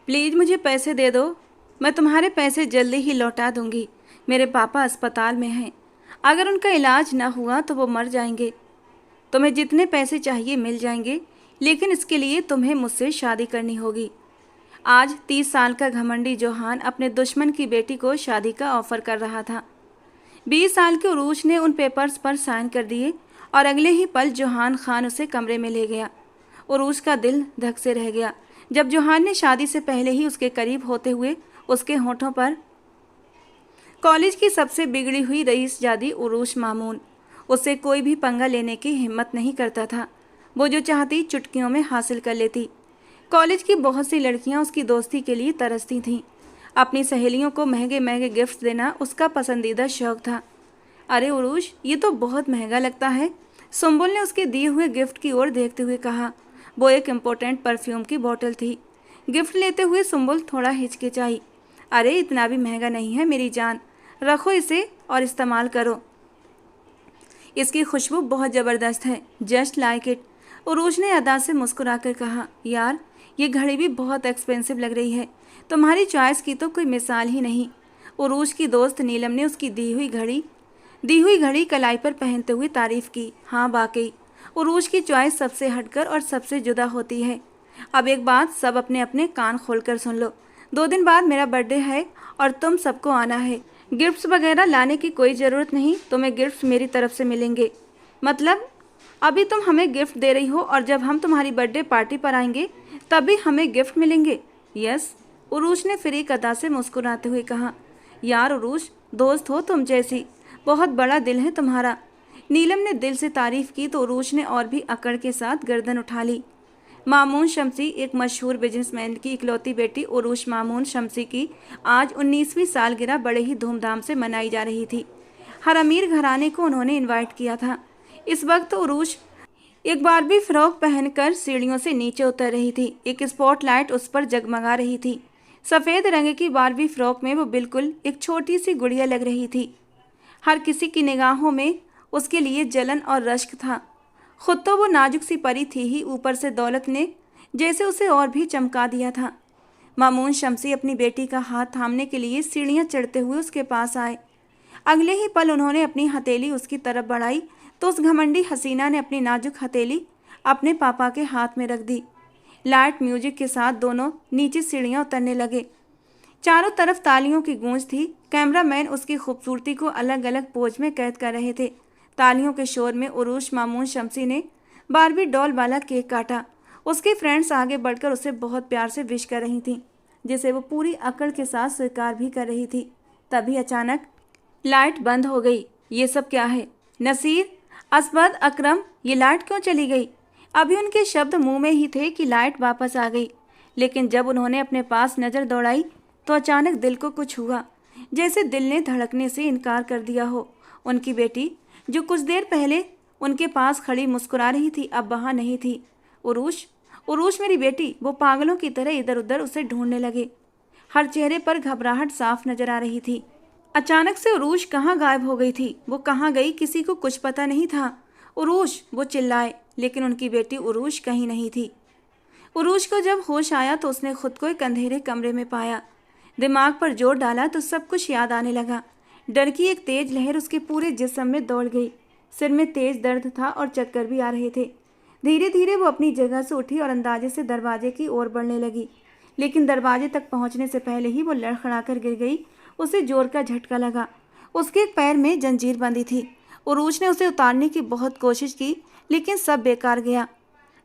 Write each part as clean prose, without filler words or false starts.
Please मुझे पैसे दे दो। मैं तुम्हारे पैसे जल्दी ही लौटा दूंगी। मेरे पापा अस्पताल में हैं। अगर उनका इलाज ना हुआ तो वो मर जाएंगे। तुम्हें जितने पैसे चाहिए मिल जाएंगे, लेकिन इसके लिए तुम्हें मुझसे शादी करनी होगी। आज 30 साल का घमंडी जोहान अपने दुश्मन की बेटी को शादी का ऑफर कर रहा था। 20 साल के उरूज ने उन पेपर्स पर साइन कर दिए और अगले ही पल जोहान खान उसे कमरे में ले गया। उरूज का दिल धक से रह गया जब जोहान ने शादी से पहले ही उसके करीब होते हुए उसके होठों पर कॉलेज की सबसे बिगड़ी हुई रईसजादी उरूज मामून, उससे कोई भी पंगा लेने की हिम्मत नहीं करता था। वो जो चाहती चुटकियों में हासिल कर लेती। कॉलेज की बहुत सी लड़कियां उसकी दोस्ती के लिए तरसती थीं। अपनी सहेलियों को महंगे महंगे गिफ्ट देना उसका पसंदीदा शौक था। अरे उरूज, ये तो बहुत महंगा लगता है। सुम्बुल ने उसके दिए हुए गिफ्ट की ओर देखते हुए कहा। वो एक इम्पोर्टेंट परफ्यूम की बोतल थी। गिफ्ट लेते हुए सुम्बुल थोड़ा हिचकिचाई। अरे इतना भी महंगा नहीं है मेरी जान, रखो इसे और इस्तेमाल करो। इसकी खुशबू बहुत ज़बरदस्त है, जस्ट लाइक इट। उरूज ने अदा से मुस्कुराकर कहा। यार, ये घड़ी भी बहुत एक्सपेंसिव लग रही है। तुम्हारी चॉइस की तो कोई मिसाल ही नहीं। उरूज की दोस्त नीलम ने उसकी दी हुई घड़ी कलाई पर पहनते हुए तारीफ की। हाँ वाकई, उरूज की चॉइस सबसे हटकर और सबसे जुदा होती है। अब एक बात सब अपने अपने कान खोलकर सुन लो। 2 दिन बाद मेरा बर्थडे है और तुम सबको आना है। गिफ्ट्स वगैरह लाने की कोई ज़रूरत नहीं, तुम्हें गिफ्ट्स मेरी तरफ से मिलेंगे। मतलब अभी तुम हमें गिफ्ट दे रही हो और जब हम तुम्हारी बर्थडे पार्टी पर आएंगे तभी हमें गिफ्ट मिलेंगे? यस, उरूज ने फिर एक अदा से मुस्कुराते हुए कहा। यार उरूज, दोस्त हो तुम जैसी, बहुत बड़ा दिल है तुम्हारा। नीलम ने दिल से तारीफ की तो उरूज ने और भी अकड़ के साथ गर्दन उठा ली। मामून शमसी, एक मशहूर बिजनेसमैन की इकलौती बेटी उरूज मामून शमसी की आज 19वीं सालगिरह बड़े ही धूमधाम से मनाई जा रही थी। हर अमीर घराने को उन्होंने इनवाइट किया था। इस वक्त उरूज एक बारबी फ्रॉक पहनकर सीढ़ियों से नीचे उतर रही थी। एक स्पॉटलाइट उस पर जगमगा रही थी। सफ़ेद रंग की बारबी फ्रॉक में वो बिल्कुल एक छोटी सी गुड़िया लग रही थी। हर किसी की निगाहों में उसके लिए जलन और रश्क था। खुद तो वो नाजुक सी परी थी ही, ऊपर से दौलत ने जैसे उसे और भी चमका दिया था। मामून शमसी अपनी बेटी का हाथ थामने के लिए सीढ़ियां चढ़ते हुए उसके पास आए। अगले ही पल उन्होंने अपनी हथेली उसकी तरफ बढ़ाई तो उस घमंडी हसीना ने अपनी नाजुक हथेली अपने पापा के हाथ में रख दी। लाइट म्यूजिक के साथ दोनों नीचे सीढ़ियां उतरने लगे। चारों तरफ तालियों की गूंज थी। कैमरामैन उसकी खूबसूरती को अलग अलग पोज में कैद कर रहे थे। तालियों के शोर में उरूज मामून शमसी ने बारबी डॉल वाला केक काटा। उसकी फ्रेंड्स आगे बढ़कर उसे बहुत प्यार से विश कर रही थीं, जिसे वो पूरी अकड़ के साथ स्वीकार भी कर रही थी। तभी अचानक लाइट बंद हो गई। ये सब क्या है? नसीर, असबद, अकरम, ये लाइट क्यों चली गई? अभी उनके शब्द मुंह में ही थे कि लाइट वापस आ गई। लेकिन जब उन्होंने अपने पास नज़र दौड़ाई तो अचानक दिल को कुछ हुआ, जैसे दिल ने धड़कने से इनकार कर दिया हो। उनकी बेटी जो कुछ देर पहले उनके पास खड़ी मुस्कुरा रही थी, अब वहाँ नहीं थी। उरूज, उरूज मेरी बेटी! वो पागलों की तरह इधर उधर उसे ढूंढने लगे। हर चेहरे पर घबराहट साफ नजर आ रही थी। अचानक से उरूज कहाँ गायब हो गई थी? वो कहाँ गई? किसी को कुछ पता नहीं था। उरूज, वो चिल्लाए, लेकिन उनकी बेटी उरूज कहीं नहीं थी। उरूज को जब होश आया तो उसने खुद को एक अंधेरे कमरे में पाया। दिमाग पर जोर डाला तो सब कुछ याद आने लगा। डर की एक तेज लहर उसके पूरे जिस्म में दौड़ गई। सिर में तेज दर्द था और चक्कर भी आ रहे थे। धीरे धीरे वो अपनी जगह से उठी और अंदाजे से दरवाजे की ओर बढ़ने लगी, लेकिन दरवाजे तक पहुंचने से पहले ही वो लड़खड़ाकर गिर गई। उसे जोर का झटका लगा। उसके एक पैर में जंजीर बंधी थी। उरूज ने उसे उतारने की बहुत कोशिश की, लेकिन सब बेकार गया।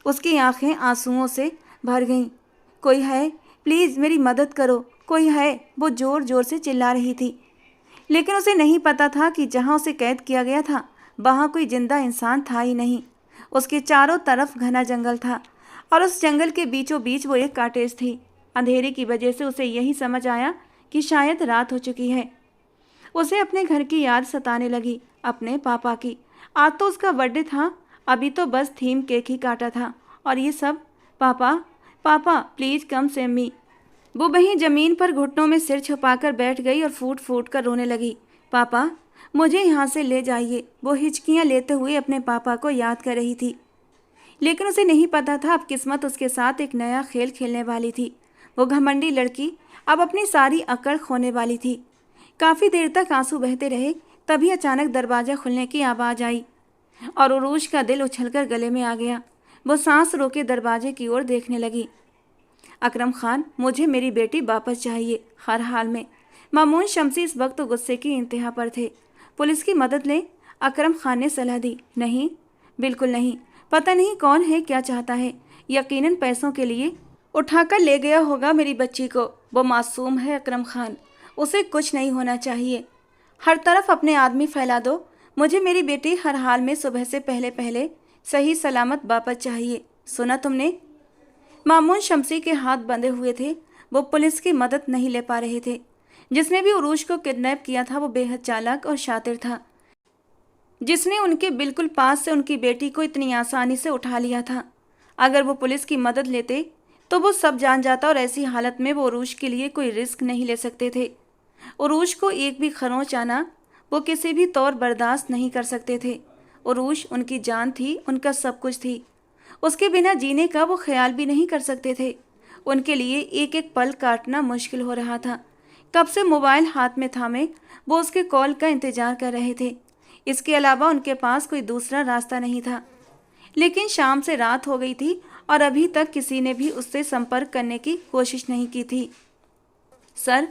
उसकी आंखें आंसुओं से भर गईं। कोई है? प्लीज़ मेरी मदद करो, कोई है? वो ज़ोर ज़ोर से चिल्ला रही थी, लेकिन उसे नहीं पता था कि जहाँ उसे कैद किया गया था वहाँ कोई जिंदा इंसान था ही नहीं। उसके चारों तरफ घना जंगल था और उस जंगल के बीचों बीच वो एक कॉटेज थी। अंधेरे की वजह से उसे यही समझ आया कि शायद रात हो चुकी है। उसे अपने घर की याद सताने लगी, अपने पापा की। आज तो उसका बर्थडे था, अभी तो बस थीम केक ही काटा था, और ये सब। पापा, पापा प्लीज़ कम से मी। वो वहीं ज़मीन पर घुटनों में सिर छुपाकर बैठ गई और फूट फूट कर रोने लगी। पापा, मुझे यहाँ से ले जाइए। वो हिचकियाँ लेते हुए अपने पापा को याद कर रही थी, लेकिन उसे नहीं पता था अब किस्मत उसके साथ एक नया खेल खेलने वाली थी। वो घमंडी लड़की अब अपनी सारी अकड़ खोने वाली थी। काफ़ी देर तक आंसू बहते रहे, तभी अचानक दरवाज़ा खुलने की आवाज़ आई और उरूज का दिल उछलकर गले में आ गया। वो सांस रोके दरवाजे की ओर देखने लगी। अकरम खान, मुझे मेरी बेटी वापस चाहिए, हर हाल में। मामून शमसी इस वक्त तो गुस्से की इंतहा पर थे। पुलिस की मदद लें, अकरम खान ने सलाह दी। नहीं, बिल्कुल नहीं। पता नहीं कौन है, क्या चाहता है। यकीनन पैसों के लिए उठाकर ले गया होगा मेरी बच्ची को। वो मासूम है अकरम खान, उसे कुछ नहीं होना चाहिए। हर तरफ अपने आदमी फैला दो। मुझे मेरी बेटी हर हाल में सुबह से पहले पहले सही सलामत वापस चाहिए। सुना तुमने? मामून शमसी के हाथ बंधे हुए थे। वो पुलिस की मदद नहीं ले पा रहे थे। जिसने भी उरूज को किडनैप किया था वो बेहद चालाक और शातिर था, जिसने उनके बिल्कुल पास से उनकी बेटी को इतनी आसानी से उठा लिया था। अगर वो पुलिस की मदद लेते तो वो सब जान जाता और ऐसी हालत में वो उरूज के लिए कोई रिस्क नहीं ले सकते थे। उरूज को एक भी खरोंच आना वो किसी भी तौर बर्दाश्त नहीं कर सकते थे। उरूज उनकी जान थी, उनका सब कुछ थी। उसके बिना जीने का वो ख्याल भी नहीं कर सकते थे। उनके लिए एक एक पल काटना मुश्किल हो रहा था। कब से मोबाइल हाथ में थामे वो उसके कॉल का इंतजार कर रहे थे। इसके अलावा उनके पास कोई दूसरा रास्ता नहीं था। लेकिन शाम से रात हो गई थी और अभी तक किसी ने भी उससे संपर्क करने की कोशिश नहीं की थी। सर,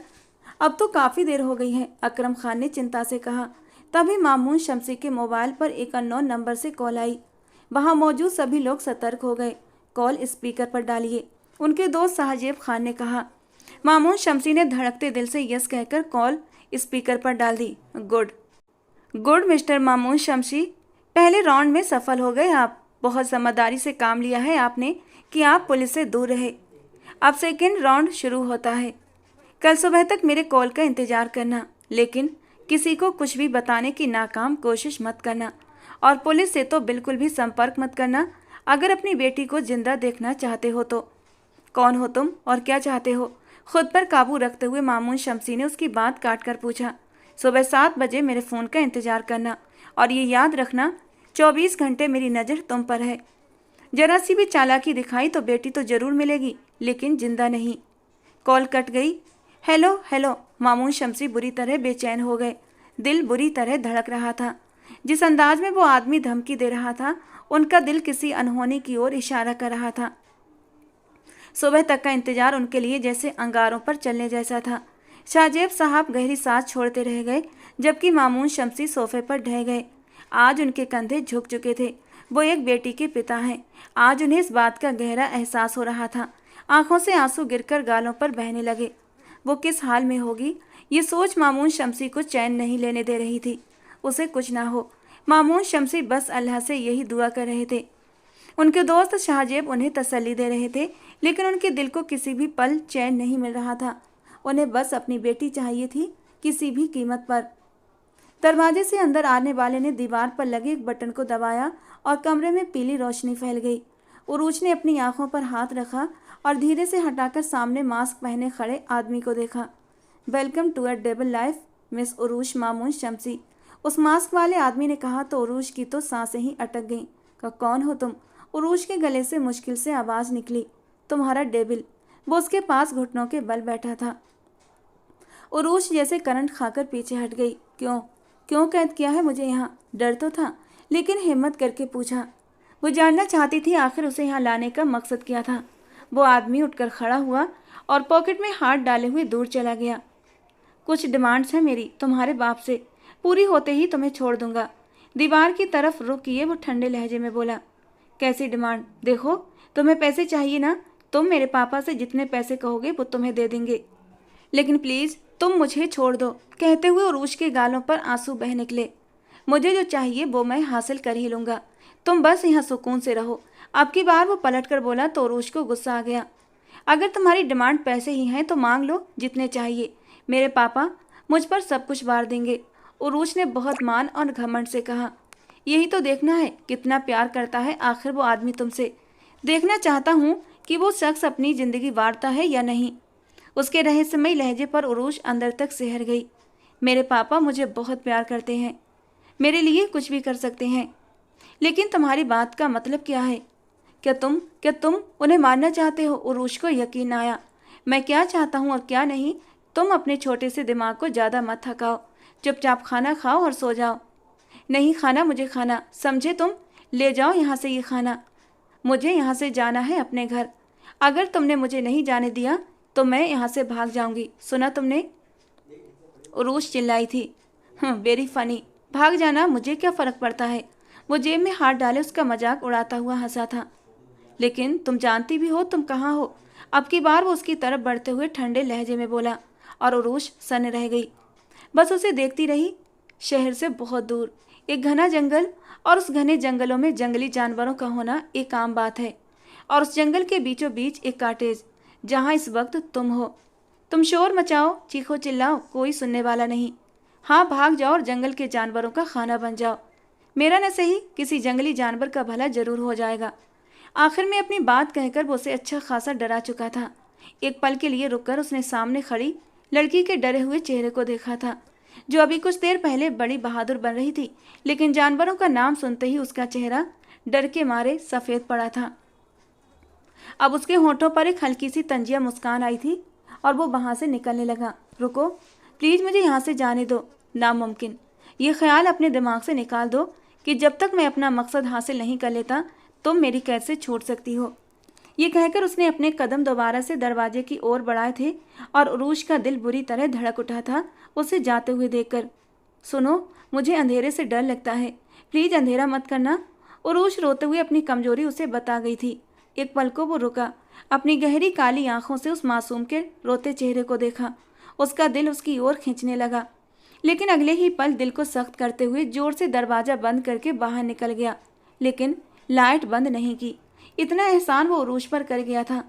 अब तो काफ़ी देर हो गई है, अकरम खान ने चिंता से कहा। तभी मामून शमसी के मोबाइल पर एक अननोन नंबर से कॉल आई। वहां मौजूद सभी लोग सतर्क हो गए। कॉल स्पीकर पर डालिए, उनके दोस्त साहजेब खान ने कहा। मामून शमसी ने धड़कते दिल से यस कहकर कॉल स्पीकर पर डाल दी। गुड गुड मिस्टर मामून शमसी, पहले राउंड में सफल हो गए आप। बहुत समझदारी से काम लिया है आपने कि आप पुलिस से दूर रहे। अब सेकेंड राउंड शुरू होता है। कल सुबह तक मेरे कॉल का इंतजार करना, लेकिन किसी को कुछ भी बताने की नाकाम कोशिश मत करना और पुलिस से तो बिल्कुल भी संपर्क मत करना अगर अपनी बेटी को जिंदा देखना चाहते हो तो। कौन हो तुम और क्या चाहते हो? खुद पर काबू रखते हुए मामून शमसी ने उसकी बात काट कर पूछा। सुबह 7 बजे मेरे फ़ोन का इंतजार करना और ये याद रखना 24 घंटे मेरी नज़र तुम पर है। जरा सी भी चालाकी दिखाई तो बेटी तो ज़रूर मिलेगी, लेकिन जिंदा नहीं। कॉल कट गई। हेलो हेलो, मामून शमसी बुरी तरह बेचैन हो गए। दिल बुरी तरह धड़क रहा था। जिस अंदाज में वो आदमी धमकी दे रहा था, उनका दिल किसी अनहोनी की ओर इशारा कर रहा था। सुबह तक का इंतजार उनके लिए जैसे अंगारों पर चलने जैसा था। शाहजेब साहब गहरी सांस छोड़ते रह गए, जबकि मामून शमसी सोफे पर ढह गए। आज उनके कंधे झुक चुके थे। वो एक बेटी के पिता हैं। आज उन्हें इस बात का गहरा एहसास हो रहा था। आंखों से आंसू गिरकर गालों पर बहने लगे। वो किस हाल में होगी, ये सोच मामून शमसी को चैन नहीं लेने दे रही थी। उसे कुछ ना हो। मामून शमसी बस अल्लाह से यही दुआ कर रहे थे। उनके दोस्त शाहजेब उन्हें तसल्ली दे रहे थे, लेकिन उनके दिल को किसी भी पल चैन नहीं मिल रहा था। उन्हें बस अपनी बेटी चाहिए थी, किसी भी कीमत पर। दरवाजे से अंदर आने वाले ने दीवार पर लगे एक बटन को दबाया और कमरे में पीली रोशनी फैल गई। उरूज ने अपनी आंखों पर हाथ रखा और धीरे से हटाकर सामने मास्क पहने खड़े आदमी को देखा। Welcome to a double life miss Urooj Mamoon शमसी, उस मास्क वाले आदमी ने कहा तो उरूज की तो सांसें ही अटक गईं। कौन हो तुम? उरूज के गले से मुश्किल से आवाज़ निकली। तुम्हारा डेविल। वो उसके पास घुटनों के बल बैठा था। उरूज जैसे करंट खाकर पीछे हट गई। क्यों क्यों कैद किया है मुझे यहाँ? डर तो था, लेकिन हिम्मत करके पूछा। वो जानना चाहती थी आखिर उसे यहाँ लाने का मकसद क्या था। वो आदमी उठकर खड़ा हुआ और पॉकेट में हाथ डाले हुए दूर चला गया। कुछ डिमांड्स हैं मेरी तुम्हारे बाप से, पूरी होते ही तुम्हें छोड़ दूंगा। दीवार की तरफ रुख किए वो ठंडे लहजे में बोला। कैसी डिमांड? देखो, तुम्हें पैसे चाहिए ना, तुम मेरे पापा से जितने पैसे कहोगे वो तुम्हें दे देंगे, लेकिन प्लीज़ तुम मुझे छोड़ दो। कहते हुए उरूज के गालों पर आंसू बह निकले। मुझे जो चाहिए वो मैं हासिल कर ही लूँगा, तुम बस यहाँ सुकून से रहो। अब की बार वो पलट कर बोला तो उरूज को गुस्सा आ गया। अगर तुम्हारी डिमांड पैसे ही हैं तो मांग लो जितने चाहिए, मेरे पापा मुझ पर सब कुछ वार देंगे। उरूज ने बहुत मान और घमंड से कहा। यही तो देखना है कितना प्यार करता है आखिर वो आदमी तुमसे। देखना चाहता हूँ कि वो शख्स अपनी ज़िंदगी वारता है या नहीं। उसके रहस्यमयी लहजे पर उरूज अंदर तक सिहर गई। मेरे पापा मुझे बहुत प्यार करते हैं, मेरे लिए कुछ भी कर सकते हैं, लेकिन तुम्हारी बात का मतलब क्या है? क्या तुम उन्हें मारना चाहते हो? उरूज को यकीन आया। मैं क्या चाहता हूँ और क्या नहीं, तुम अपने छोटे से दिमाग को ज़्यादा मत थकाओ। चुपचाप खाना खाओ और सो जाओ। नहीं खाना मुझे खाना, समझे तुम? ले जाओ यहाँ से ये खाना। मुझे यहाँ से जाना है अपने घर। अगर तुमने मुझे नहीं जाने दिया तो मैं यहाँ से भाग जाऊंगी, सुना तुमने? उरूश चिल्लाई थी। Very funny. भाग जाना, मुझे क्या फ़र्क पड़ता है। वो जेब में हाथ डाले उसका मजाक उड़ाता हुआ हंसा था। लेकिन तुम जानती भी हो तुम कहाँ हो। अब की बार वो उसकी तरफ बढ़ते हुए ठंडे लहजे में बोला और उरूश सन्न रह गई। बस उसे देखती रही। शहर से बहुत दूर एक घना जंगल, और उस घने जंगलों में जंगली जानवरों का होना एक आम बात है। और उस जंगल के बीचों बीच एक कॉटेज, जहाँ इस वक्त तुम हो। तुम शोर मचाओ, चीखो चिल्लाओ, कोई सुनने वाला नहीं। हाँ, भाग जाओ और जंगल के जानवरों का खाना बन जाओ। मेरा न सही, किसी जंगली जानवर का भला जरूर हो जाएगा। आखिर में अपनी बात कहकर वो उसे अच्छा खासा डरा चुका था। एक पल के लिए रुककर उसने सामने खड़ी लड़की के डरे हुए चेहरे को देखा था, जो अभी कुछ देर पहले बड़ी बहादुर बन रही थी, लेकिन जानवरों का नाम सुनते ही उसका चेहरा डर के मारे सफ़ेद पड़ा था। अब उसके होठों पर एक हल्की सी तंजिया मुस्कान आई थी और वो वहाँ से निकलने लगा। रुको, प्लीज़ मुझे यहाँ से जाने दो। नामुमकिन। ये ख्याल अपने दिमाग से निकाल दो कि जब तक मैं अपना मकसद हासिल नहीं कर लेता तुम मेरी कैद से छूट सकती हो। ये कहकर उसने अपने कदम दोबारा से दरवाजे की ओर बढ़ाए थे और उरूश का दिल बुरी तरह धड़क उठा था उसे जाते हुए देखकर। सुनो, मुझे अंधेरे से डर लगता है, प्लीज़ अंधेरा मत करना। उरूश रोते हुए अपनी कमजोरी उसे बता गई थी। एक पल को वो रुका, अपनी गहरी काली आंखों से उस मासूम के रोते चेहरे को देखा। उसका दिल उसकी ओर खींचने लगा, लेकिन अगले ही पल दिल को सख्त करते हुए जोर से दरवाज़ा बंद करके बाहर निकल गया। लेकिन लाइट बंद नहीं की। इतना एहसान वो उरूश पर कर गया था।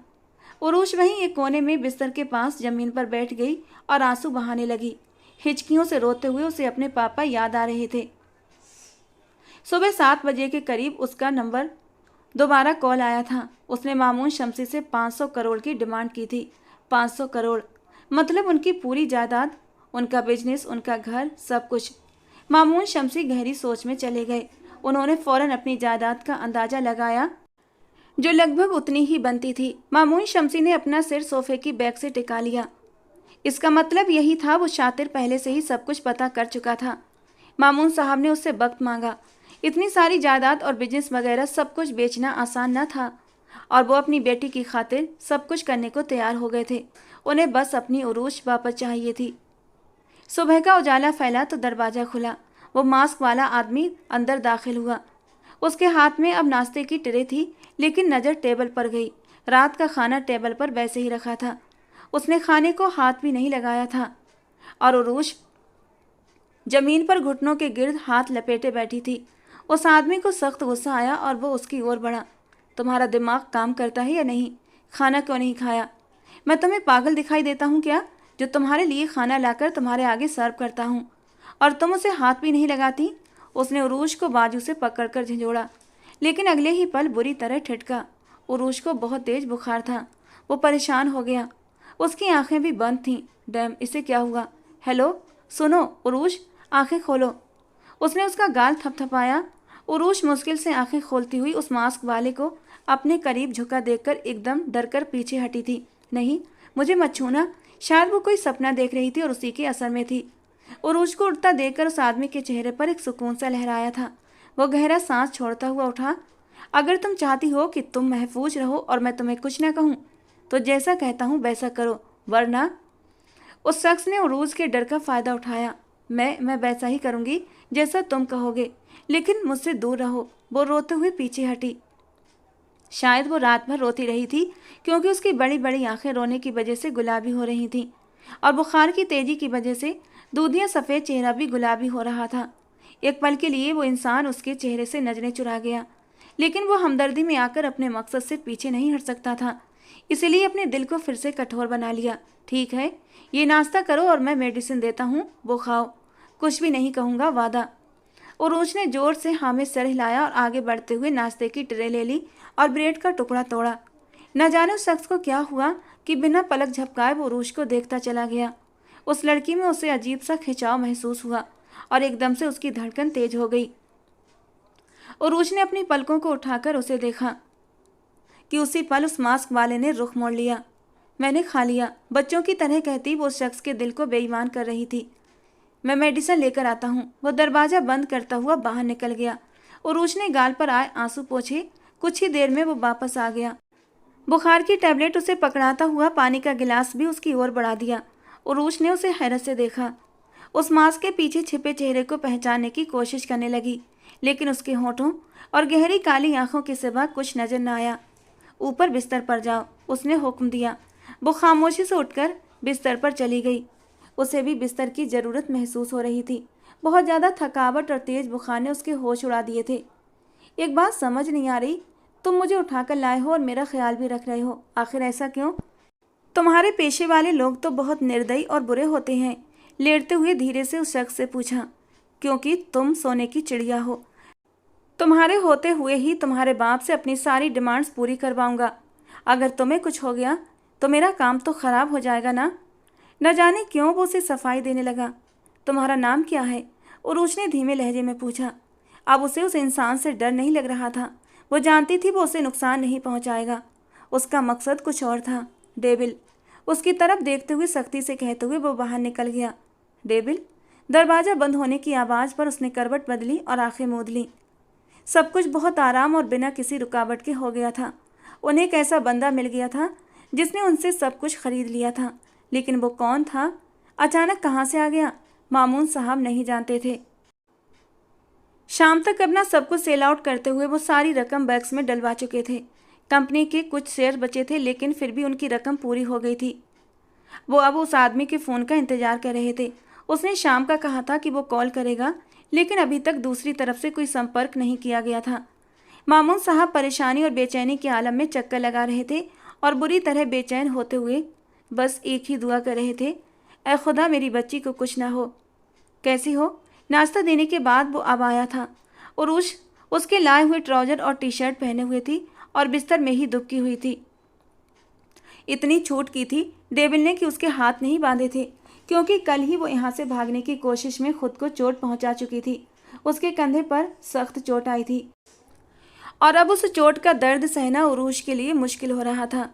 उरूश वहीं एक कोने में बिस्तर के पास जमीन पर बैठ गई और आंसू बहाने लगी। हिचकियों से रोते हुए उसे अपने पापा याद आ रहे थे। सुबह 7 बजे के करीब उसका नंबर दोबारा कॉल आया था। उसने मामून शमसी से 500 करोड़ की डिमांड की थी। 500 करोड़ मतलब उनकी पूरी जायदाद, उनका बिजनेस, उनका घर, सब कुछ। मामून शमसी गहरी सोच में चले गए। उन्होंने फौरन अपनी जायदाद का अंदाजा लगाया, जो लगभग उतनी ही बनती थी। मामून शमसी ने अपना सिर सोफे की बैक से टिका लिया। इसका मतलब यही था, वो शातिर पहले से ही सब कुछ पता कर चुका था। मामून साहब ने उससे वक्त मांगा। इतनी सारी जायदाद और बिजनेस वगैरह सब कुछ बेचना आसान न था, और वो अपनी बेटी की खातिर सब कुछ करने को तैयार हो गए थे। उन्हें बस अपनी उरूश वापस चाहिए थी। सुबह का उजाला फैला तो दरवाज़ा खुला। वो मास्क वाला आदमी अंदर दाखिल हुआ। उसके हाथ में अब नाश्ते की ट्रे थी, लेकिन नज़र टेबल पर गई। रात का खाना टेबल पर वैसे ही रखा था। उसने खाने को हाथ भी नहीं लगाया था, और उरूश जमीन पर घुटनों के गिर्द हाथ लपेटे बैठी थी। उस आदमी को सख्त गुस्सा आया और वो उसकी ओर बढ़ा। तुम्हारा दिमाग काम करता है या नहीं? खाना क्यों नहीं खाया? मैं तुम्हें पागल दिखाई देता हूँ क्या, जो तुम्हारे लिए खाना लाकर तुम्हारे आगे सर्व करता हूँ और तुम उसे हाथ भी नहीं लगाती? उसने उरूश को बाजू से पकड़कर झंझोड़ा, लेकिन अगले ही पल बुरी तरह ठिठका। उरूश को बहुत तेज बुखार था। वो परेशान हो गया। उसकी आंखें भी बंद थीं। डैम, इसे क्या हुआ? हेलो, सुनो उरूश, आंखें खोलो। उसने उसका गाल थपथपाया। उरूश मुश्किल से आंखें खोलती हुई उस मास्क वाले को अपने करीब झुका देखकर एकदम डरकर पीछे हटी थी। नहीं, मुझे मत छूना। शायद वो कोई सपना देख रही थी और उसी के असर में थी। उरूश को उठता देखकर उस आदमी के चेहरे पर एक सुकून सा लहराया था। वो गहरा सांस छोड़ता हुआ उठा। अगर तुम चाहती हो कि तुम महफूज रहो और मैं तुम्हें कुछ न कहूँ, तो जैसा कहता हूँ वैसा करो, वरना। उस शख्स ने उरूज के डर का फ़ायदा उठाया। मैं वैसा ही करूँगी जैसा तुम कहोगे, लेकिन मुझसे दूर रहो। वो रोते हुए पीछे हटी। शायद वो रात भर रोती रही थी, क्योंकि उसकी बड़ी बड़ी आंखें रोने की वजह से गुलाबी हो रही थीं, और बुखार की तेजी की वजह से दूधिया सफ़ेद चेहरा भी गुलाबी हो रहा था। एक पल के लिए वो इंसान उसके चेहरे से नजरें चुरा गया, लेकिन वो हमदर्दी में आकर अपने मकसद से पीछे नहीं हट सकता था। इसलिए अपने दिल को फिर से कठोर बना लिया। ठीक है, ये नाश्ता करो और मैं मेडिसिन देता हूँ, वो खाओ। कुछ भी नहीं कहूँगा, वादा। उरूज ने जोर से हाँ में सर हिलाया और आगे बढ़ते हुए नाश्ते की ट्रे ले ली और ब्रेड का टुकड़ा तोड़ा। न जाने उस शख्स को क्या हुआ कि बिना पलक झपकाए वो उरूज को देखता चला गया। उस लड़की में उसे अजीब सा खिंचाव महसूस हुआ और एकदम से उसकी धड़कन तेज हो गई। उरूज ने अपनी पलकों को उठाकर उसे देखा कि उसी पल उस मास्क वाले ने रुख मोड़ लिया। मैंने खा लिया, बच्चों की तरह कहती वो शख्स के दिल को बेईमान कर रही थी। मैं मेडिसिन लेकर आता हूँ। वो दरवाज़ा बंद करता हुआ बाहर निकल गया। उरूज ने गाल पर आए आंसू पोंछे। कुछ ही देर में वो वापस आ गया। बुखार की टैबलेट उसे पकड़ाता हुआ पानी का गिलास भी उसकी ओर बढ़ा दिया। उरूज ने उसे हैरत से देखा। उस मास्क के पीछे छिपे चेहरे को पहचानने की कोशिश करने लगी, लेकिन उसके होठों और गहरी काली आंखों के सिवा कुछ नजर न आया। ऊपर बिस्तर पर जाओ, उसने हुक्म दिया। वो खामोशी से उठकर बिस्तर पर चली गई। उसे भी बिस्तर की ज़रूरत महसूस हो रही थी। बहुत ज़्यादा थकावट और तेज बुखार ने उसके होश उड़ा दिए थे। एक बात समझ नहीं आ रही, तुम मुझे उठाकर लाए हो और मेरा ख्याल भी रख रहे हो, आखिर ऐसा क्यों? तुम्हारे पेशे वाले लोग तो बहुत निर्दयी और बुरे होते हैं, लेटते हुए धीरे से उस शख्स से पूछा। क्योंकि तुम सोने की चिड़िया हो। तुम्हारे होते हुए ही तुम्हारे बाप से अपनी सारी डिमांड्स पूरी करवाऊंगा। अगर तुम्हें कुछ हो गया तो मेरा काम तो खराब हो जाएगा ना। न जाने क्यों वो उसे सफाई देने लगा। तुम्हारा नाम क्या है? उरूज ने धीमे लहजे में पूछा। अब उसे उस इंसान से डर नहीं लग रहा था। वो जानती थी वो उसे नुकसान नहीं पहुंचाएगा। उसका मकसद कुछ और था। डेविल। उसकी तरफ देखते हुए सख्ती से कहते हुए वो बाहर निकल गया। डेविल। दरवाज़ा बंद होने की आवाज़ पर उसने करवट बदली और आंखें मूंद लीं। सब कुछ बहुत आराम और बिना किसी रुकावट के हो गया था। उन्हें एक ऐसा बंदा मिल गया था जिसने उनसे सब कुछ खरीद लिया था। लेकिन वो कौन था? अचानक कहाँ से आ गया? मामून साहब नहीं जानते थे। शाम तक अपना सब कुछ सेल आउट करते हुए वो सारी रकम बैग्स में डलवा चुके थे। कंपनी के कुछ शेयर बचे थे, लेकिन फिर भी उनकी रकम पूरी हो गई थी। वो अब उस आदमी के फ़ोन का इंतजार कर रहे थे। उसने शाम का कहा था कि वो कॉल करेगा, लेकिन अभी तक दूसरी तरफ से कोई संपर्क नहीं किया गया था। मामून साहब परेशानी और बेचैनी के आलम में चक्कर लगा रहे थे और बुरी तरह बेचैन होते हुए बस एक ही दुआ कर रहे थे, ऐ खुदा मेरी बच्ची को कुछ ना हो। कैसी हो? नाश्ता देने के बाद वो अब आया था। उरूज उसके लाए हुए ट्राउज़र और टी शर्ट पहने हुए थी और बिस्तर में ही दुबकी हुई थी। इतनी छूट की थी डेविल ने कि उसके हाथ नहीं बांधे थे, क्योंकि कल ही वो यहाँ से भागने की कोशिश में खुद को चोट पहुँचा चुकी थी। उसके कंधे पर सख्त चोट आई थी और अब उस चोट का दर्द सहना उरूज के लिए मुश्किल हो रहा था।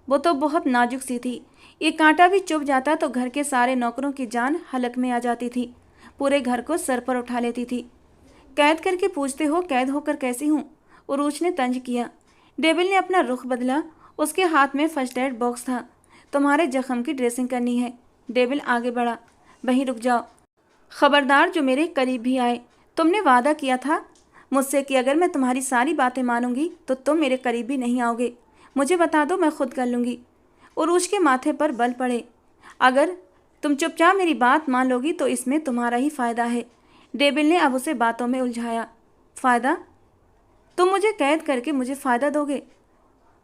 वो तो बहुत नाजुक सी थी। एक कांटा भी चुभ जाता तो घर के सारे नौकरों की जान हलक में आ जाती थी। पूरे घर को सर पर उठा लेती थी। कैद करके पूछते हो कैद होकर कैसी हूँ? उरूज ने तंज किया। डेविल ने अपना रुख बदला। उसके हाथ में फर्स्ट एड बॉक्स था। तुम्हारे जख्म की ड्रेसिंग करनी है। डेविल आगे बढ़ा। वहीं रुक जाओ। खबरदार जो मेरे करीब भी आए। तुमने वादा किया था मुझसे कि अगर मैं तुम्हारी सारी बातें मानूंगी तो तुम मेरे करीब भी नहीं आओगे। मुझे बता दो, मैं खुद कर लूँगी। उरूज के माथे पर बल पड़े। अगर तुम चुपचाप मेरी बात मान लोगी तो इसमें तुम्हारा ही फ़ायदा है। डेविल ने अब उसे बातों में उलझाया। फ़ायदा? तुम मुझे कैद करके मुझे फ़ायदा दोगे?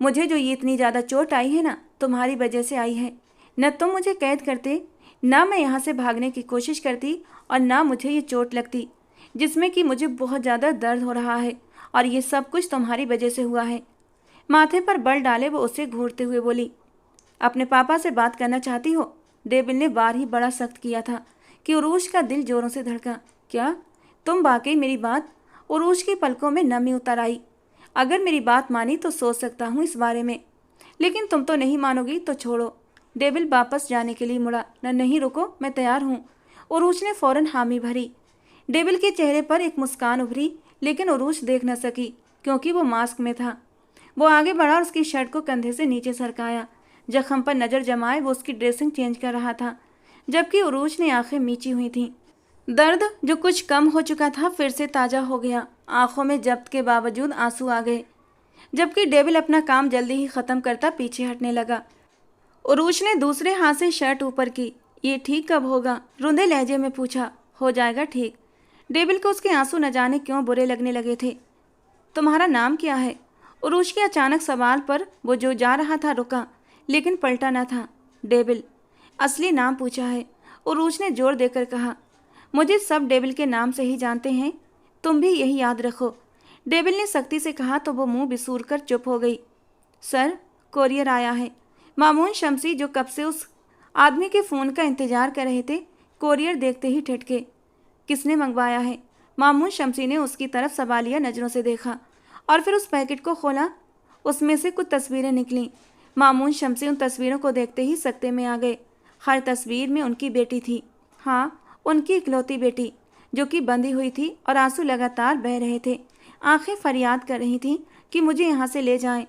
मुझे जो ये इतनी ज़्यादा चोट आई है ना, तुम्हारी वजह से आई है। न तुम मुझे कैद करते, ना मैं यहाँ से भागने की कोशिश करती, और ना मुझे ये चोट लगती जिसमें कि मुझे बहुत ज़्यादा दर्द हो रहा है, और ये सब कुछ तुम्हारी वजह से हुआ है। माथे पर बल डाले वो उसे घूरते हुए बोली। अपने पापा से बात करना चाहती हो? डेविल ने बार ही बड़ा सख्त किया था कि उरूज का दिल जोरों से धड़का। क्या तुम वाकई मेरी बात? उरूज की पलकों में नमी उतर आई। अगर मेरी बात मानी तो सोच सकता हूँ इस बारे में, लेकिन तुम तो नहीं मानोगी तो छोड़ो। डेविल वापस जाने के लिए मुड़ा। नहीं रुको, मैं तैयार हूँ। उरूज ने फौरन हामी भरी। डेविल के चेहरे पर एक मुस्कान उभरी, लेकिन उरूज देख न सकी क्योंकि वो मास्क में था। वो आगे बढ़ा और उसकी शर्ट को कंधे से नीचे सरकाया। जख्म पर नज़र जमाए वो उसकी ड्रेसिंग चेंज कर रहा था, जबकि उरूज ने आंखें मीची हुई थीं। दर्द जो कुछ कम हो चुका था फिर से ताज़ा हो गया। आंखों में जब्त के बावजूद आंसू आ गए, जबकि डेविल अपना काम जल्दी ही ख़त्म करता पीछे हटने लगा। उरूज ने दूसरे हाथ से शर्ट ऊपर की। ये ठीक कब होगा? रुंधे लहजे में पूछा। हो जाएगा ठीक। डेविल को उसके आंसू न जाने क्यों बुरे लगने लगे थे। तुम्हारा नाम क्या है? उरूज के अचानक सवाल पर वो जो जा रहा था रुका, लेकिन पलटा न था। डेविल। असली नाम पूछा है, उरूज ने जोर देकर कहा। मुझे सब डेविल के नाम से ही जानते हैं, तुम भी यही याद रखो। डेविल ने सख्ती से कहा तो वो मुंह बिसूर कर चुप हो गई। सर, कोरियर आया है। मामून शमसी जो कब से उस आदमी के फ़ोन का इंतजार कर रहे थे, कोरियर देखते ही ठटके। किसने मंगवाया है? मामून शमसी ने उसकी तरफ सवालिया नज़रों से देखा और फिर उस पैकेट को खोला। उसमें से कुछ तस्वीरें निकलीं। मामून शमसी उन तस्वीरों को देखते ही सकते में आ गए। हर तस्वीर में उनकी बेटी थी, हाँ, उनकी इकलौती बेटी, जो कि बंधी हुई थी और आंसू लगातार बह रहे थे। आंखें फरियाद कर रही थीं कि मुझे यहाँ से ले जाएं।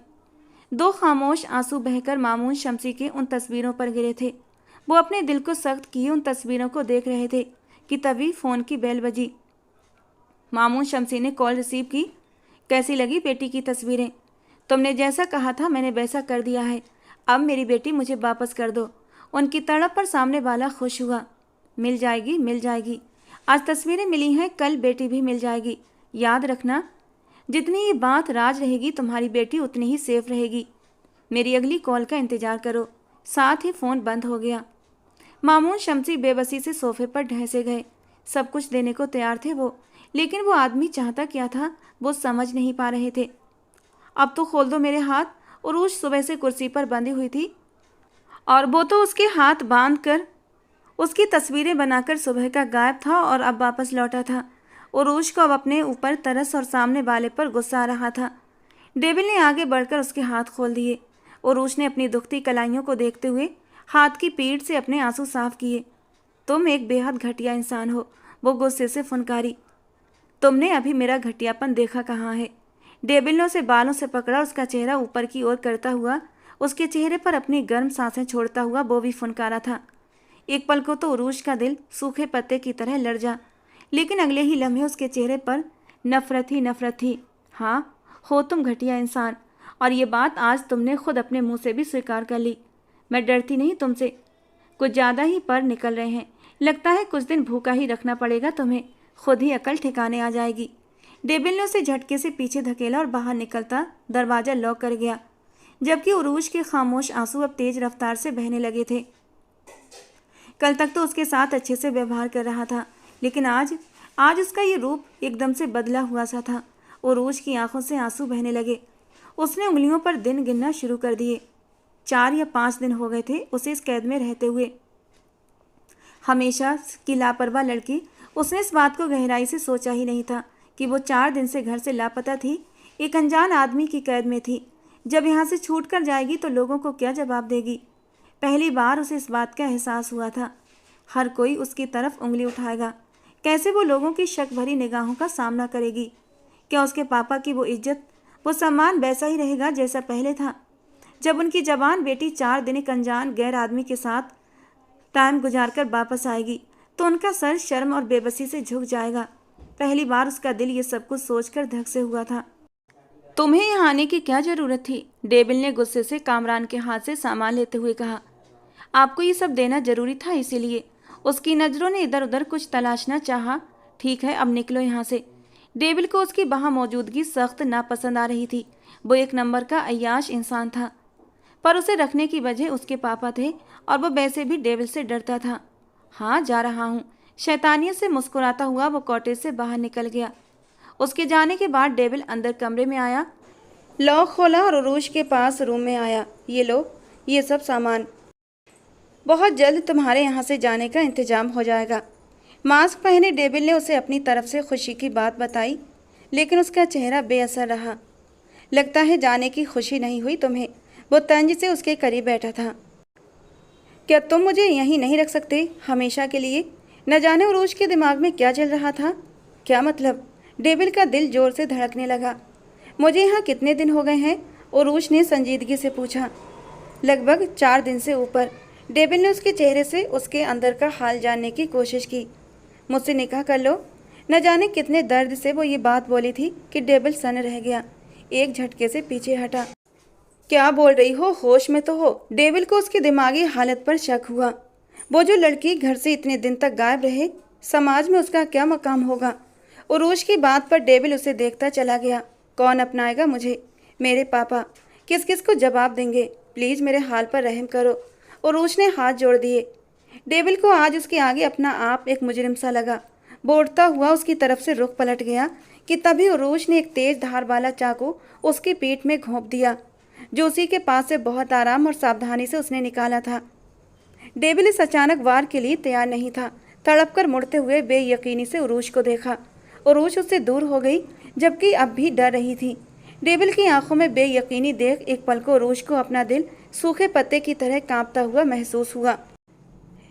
दो खामोश आंसू बहकर मामून शमसी के उन तस्वीरों पर गिरे थे। वो अपने दिल को सख्त किए उन तस्वीरों को देख रहे थे कि तभी फ़ोन की बेल बजी। मामून शमसी ने कॉल रिसीव की। कैसी लगी बेटी की तस्वीरें? तुमने जैसा कहा था मैंने वैसा कर दिया है। अब मेरी बेटी मुझे वापस कर दो। उनकी तड़प पर सामने वाला खुश हुआ। मिल जाएगी, मिल जाएगी। आज तस्वीरें मिली हैं, कल बेटी भी मिल जाएगी। याद रखना, जितनी ये बात राज रहेगी तुम्हारी बेटी उतनी ही सेफ रहेगी। मेरी अगली कॉल का इंतज़ार करो। साथ ही फ़ोन बंद हो गया। मामून शमसी बेबसी से सोफे पर ढहसे गए। सब कुछ देने को तैयार थे वो, लेकिन वो आदमी चाहता क्या था वो समझ नहीं पा रहे थे। अब तो खोल दो मेरे हाथ। उरूज सुबह से कुर्सी पर बंधी हुई थी और वो तो उसके हाथ बांध कर उसकी तस्वीरें बनाकर सुबह का गायब था और अब वापस लौटा था। उरूज को अब अपने ऊपर तरस और सामने वाले पर गुस्सा आ रहा था। डेविल ने आगे बढ़कर उसके हाथ खोल दिए। उरूज ने अपनी दुखती कलाइयों को देखते हुए हाथ की पीठ से अपने आंसू साफ किए। तुम एक बेहद घटिया इंसान हो, वो गुस्से से फुनकारी। तुमने अभी मेरा घटियापन देखा कहाँ है? डेविल ने उसे बालों से पकड़ा, उसका चेहरा ऊपर की ओर करता हुआ उसके चेहरे पर अपनी गर्म सांसें छोड़ता हुआ वो भी फुनकारा था। एक पल को तो उरूज का दिल सूखे पत्ते की तरह लड़ जा, लेकिन अगले ही लम्हे उसके चेहरे पर नफरत ही नफरत थी। हाँ, हो तुम घटिया इंसान, और ये बात आज तुमने खुद अपने मुंह से भी स्वीकार कर ली। मैं डरती नहीं तुमसे। कुछ ज़्यादा ही पर निकल रहे हैं। लगता है कुछ दिन भूखा ही रखना पड़ेगा तुम्हें, खुद ही अकल ठिकाने आ जाएगी। डेविल ने उसे झटके से पीछे धकेला और बाहर निकलता दरवाज़ा लॉक कर गया, जबकि उरूज के खामोश आंसू अब तेज रफ्तार से बहने लगे थे। कल तक तो उसके साथ अच्छे से व्यवहार कर रहा था, लेकिन आज उसका ये रूप एकदम से बदला हुआ सा था। उरूज की आंखों से आंसू बहने लगे। उसने उंगलियों पर दिन गिनना शुरू कर दिए। 4 या 5 दिन हो गए थे उसे इस कैद में रहते हुए। हमेशा की लापरवाह लड़की, उसने इस बात को गहराई से सोचा ही नहीं था कि वो 4 दिन से घर से लापता थी, एक अनजान आदमी की कैद में थी। जब यहाँ से छूट कर जाएगी तो लोगों को क्या जवाब देगी? पहली बार उसे इस बात का एहसास हुआ था। हर कोई उसकी तरफ उंगली उठाएगा। कैसे वो लोगों की शक भरी निगाहों का सामना करेगी? क्या उसके पापा की वो इज्जत, वो सम्मान वैसा ही रहेगा जैसा पहले था? जब उनकी जवान बेटी 4 दिन एक अनजान गैर आदमी के साथ टाइम गुजार कर वापस आएगी तो उनका सर शर्म और बेबसी से झुक जाएगा। पहली बार उसका दिल ये सब कुछ सोचकर धक से हुआ था। तुम्हें यहाँ आने की क्या ज़रूरत थी? डेविल ने गुस्से से कामरान के हाथ से सामान लेते हुए कहा। आपको ये सब देना जरूरी था, इसीलिए। उसकी नज़रों ने इधर उधर कुछ तलाशना चाहा। ठीक है, अब निकलो यहाँ से। डेविल को उसकी वहाँ मौजूदगी सख्त नापसंद आ रही थी। वो एक नंबर का अय्याश इंसान था, पर उसे रखने की वजह उसके पापा थे और वो वैसे भी डेविल से डरता था। हाँ, जा रहा हूँ। शैतानियत से मुस्कुराता हुआ वो कॉटेज से बाहर निकल गया। उसके जाने के बाद डेविल अंदर कमरे में आया, लॉक खोला और उरूज के पास रूम में आया। ये लो, ये सब सामान। बहुत जल्द तुम्हारे यहाँ से जाने का इंतजाम हो जाएगा। मास्क पहने डेविल ने उसे अपनी तरफ से खुशी की बात बताई, लेकिन उसका चेहरा बेअसर रहा। लगता है जाने की खुशी नहीं हुई तुम्हें। वो तंज से उसके करीब बैठा था। क्या तुम मुझे यहीं नहीं रख सकते हमेशा के लिए? न जाने उरूज के दिमाग में क्या चल रहा था। क्या मतलब? डेविल का दिल जोर से धड़कने लगा। मुझे यहाँ कितने दिन हो गए हैं? उरूज ने संजीदगी से पूछा। लगभग 4 दिन से ऊपर। डेविल ने उसके चेहरे से उसके अंदर का हाल जानने की कोशिश की। मुझसे निकाह कर लो। न जाने कितने दर्द से वो ये बात बोली थी कि डेविल सन रह गया। एक झटके से पीछे हटा। क्या बोल रही हो? होश में तो हो। डेविल को उसकी दिमागी हालत पर शक हुआ। वो जो लड़की घर से इतने दिन तक गायब रहे, समाज में उसका क्या मकाम होगा? उरूज की बात पर डेविल उसे देखता चला गया। कौन अपनाएगा मुझे? मेरे पापा। किस किस को जवाब देंगे? प्लीज़ मेरे हाल पर रहम करो। उरूज ने हाथ जोड़ दिए। डेविल को आज उसके आगे अपना आप एक मुजरिम सा लगा। वो उड़ता हुआ उसकी तरफ से रुख पलट गया कि तभी उरूज ने एक तेज धार वाला चाकू उसकी पीठ में घोंप दिया, जो उसी के पास से बहुत आराम और सावधानी से उसने निकाला था। डेविल इस अचानक वार के लिए तैयार नहीं था। तड़प कर मुड़ते हुए बेयकीनी से उरूज को देखा। उरूज उससे दूर हो गई, जबकि अब भी डर रही थी। डेविल की आंखों में बेयकीनी देख एक पल को उरूज को अपना दिल सूखे पत्ते की तरह कांपता हुआ महसूस हुआ।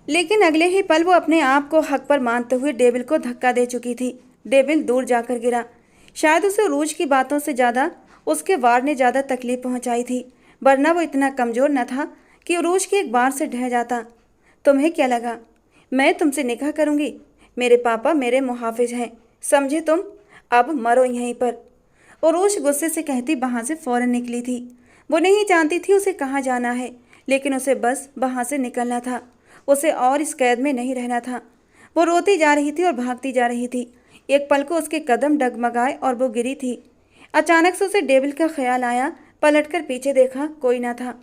लेकिन अगले ही पल वो अपने आप को हक पर मानते हुए डेविल को धक्का दे चुकी थी। डेविल दूर जाकर गिरा। शायद उसे रूज की बातों से ज़्यादा उसके वार ने ज़्यादा तकलीफ पहुंचाई थी, वरना वो इतना कमज़ोर न था कि रूज की एक बार से ढह जाता। तुम्हें क्या लगा मैं तुमसे निकाह करूंगी? मेरे पापा मेरे मुहाफिज हैं, समझे तुम? अब मरो यहीं पर। उरूज गुस्से से कहती वहाँ से फौरन निकली थी। वो नहीं जानती थी उसे कहाँ जाना है, लेकिन उसे बस वहाँ से निकलना था। उसे और इस कैद में नहीं रहना था। वो रोती जा रही थी और भागती जा रही थी। एक पल को उसके कदम डगमगाए और वो गिरी थी। अचानक से उसे डेविल का ख्याल आया। पलटकर पीछे देखा, कोई ना था,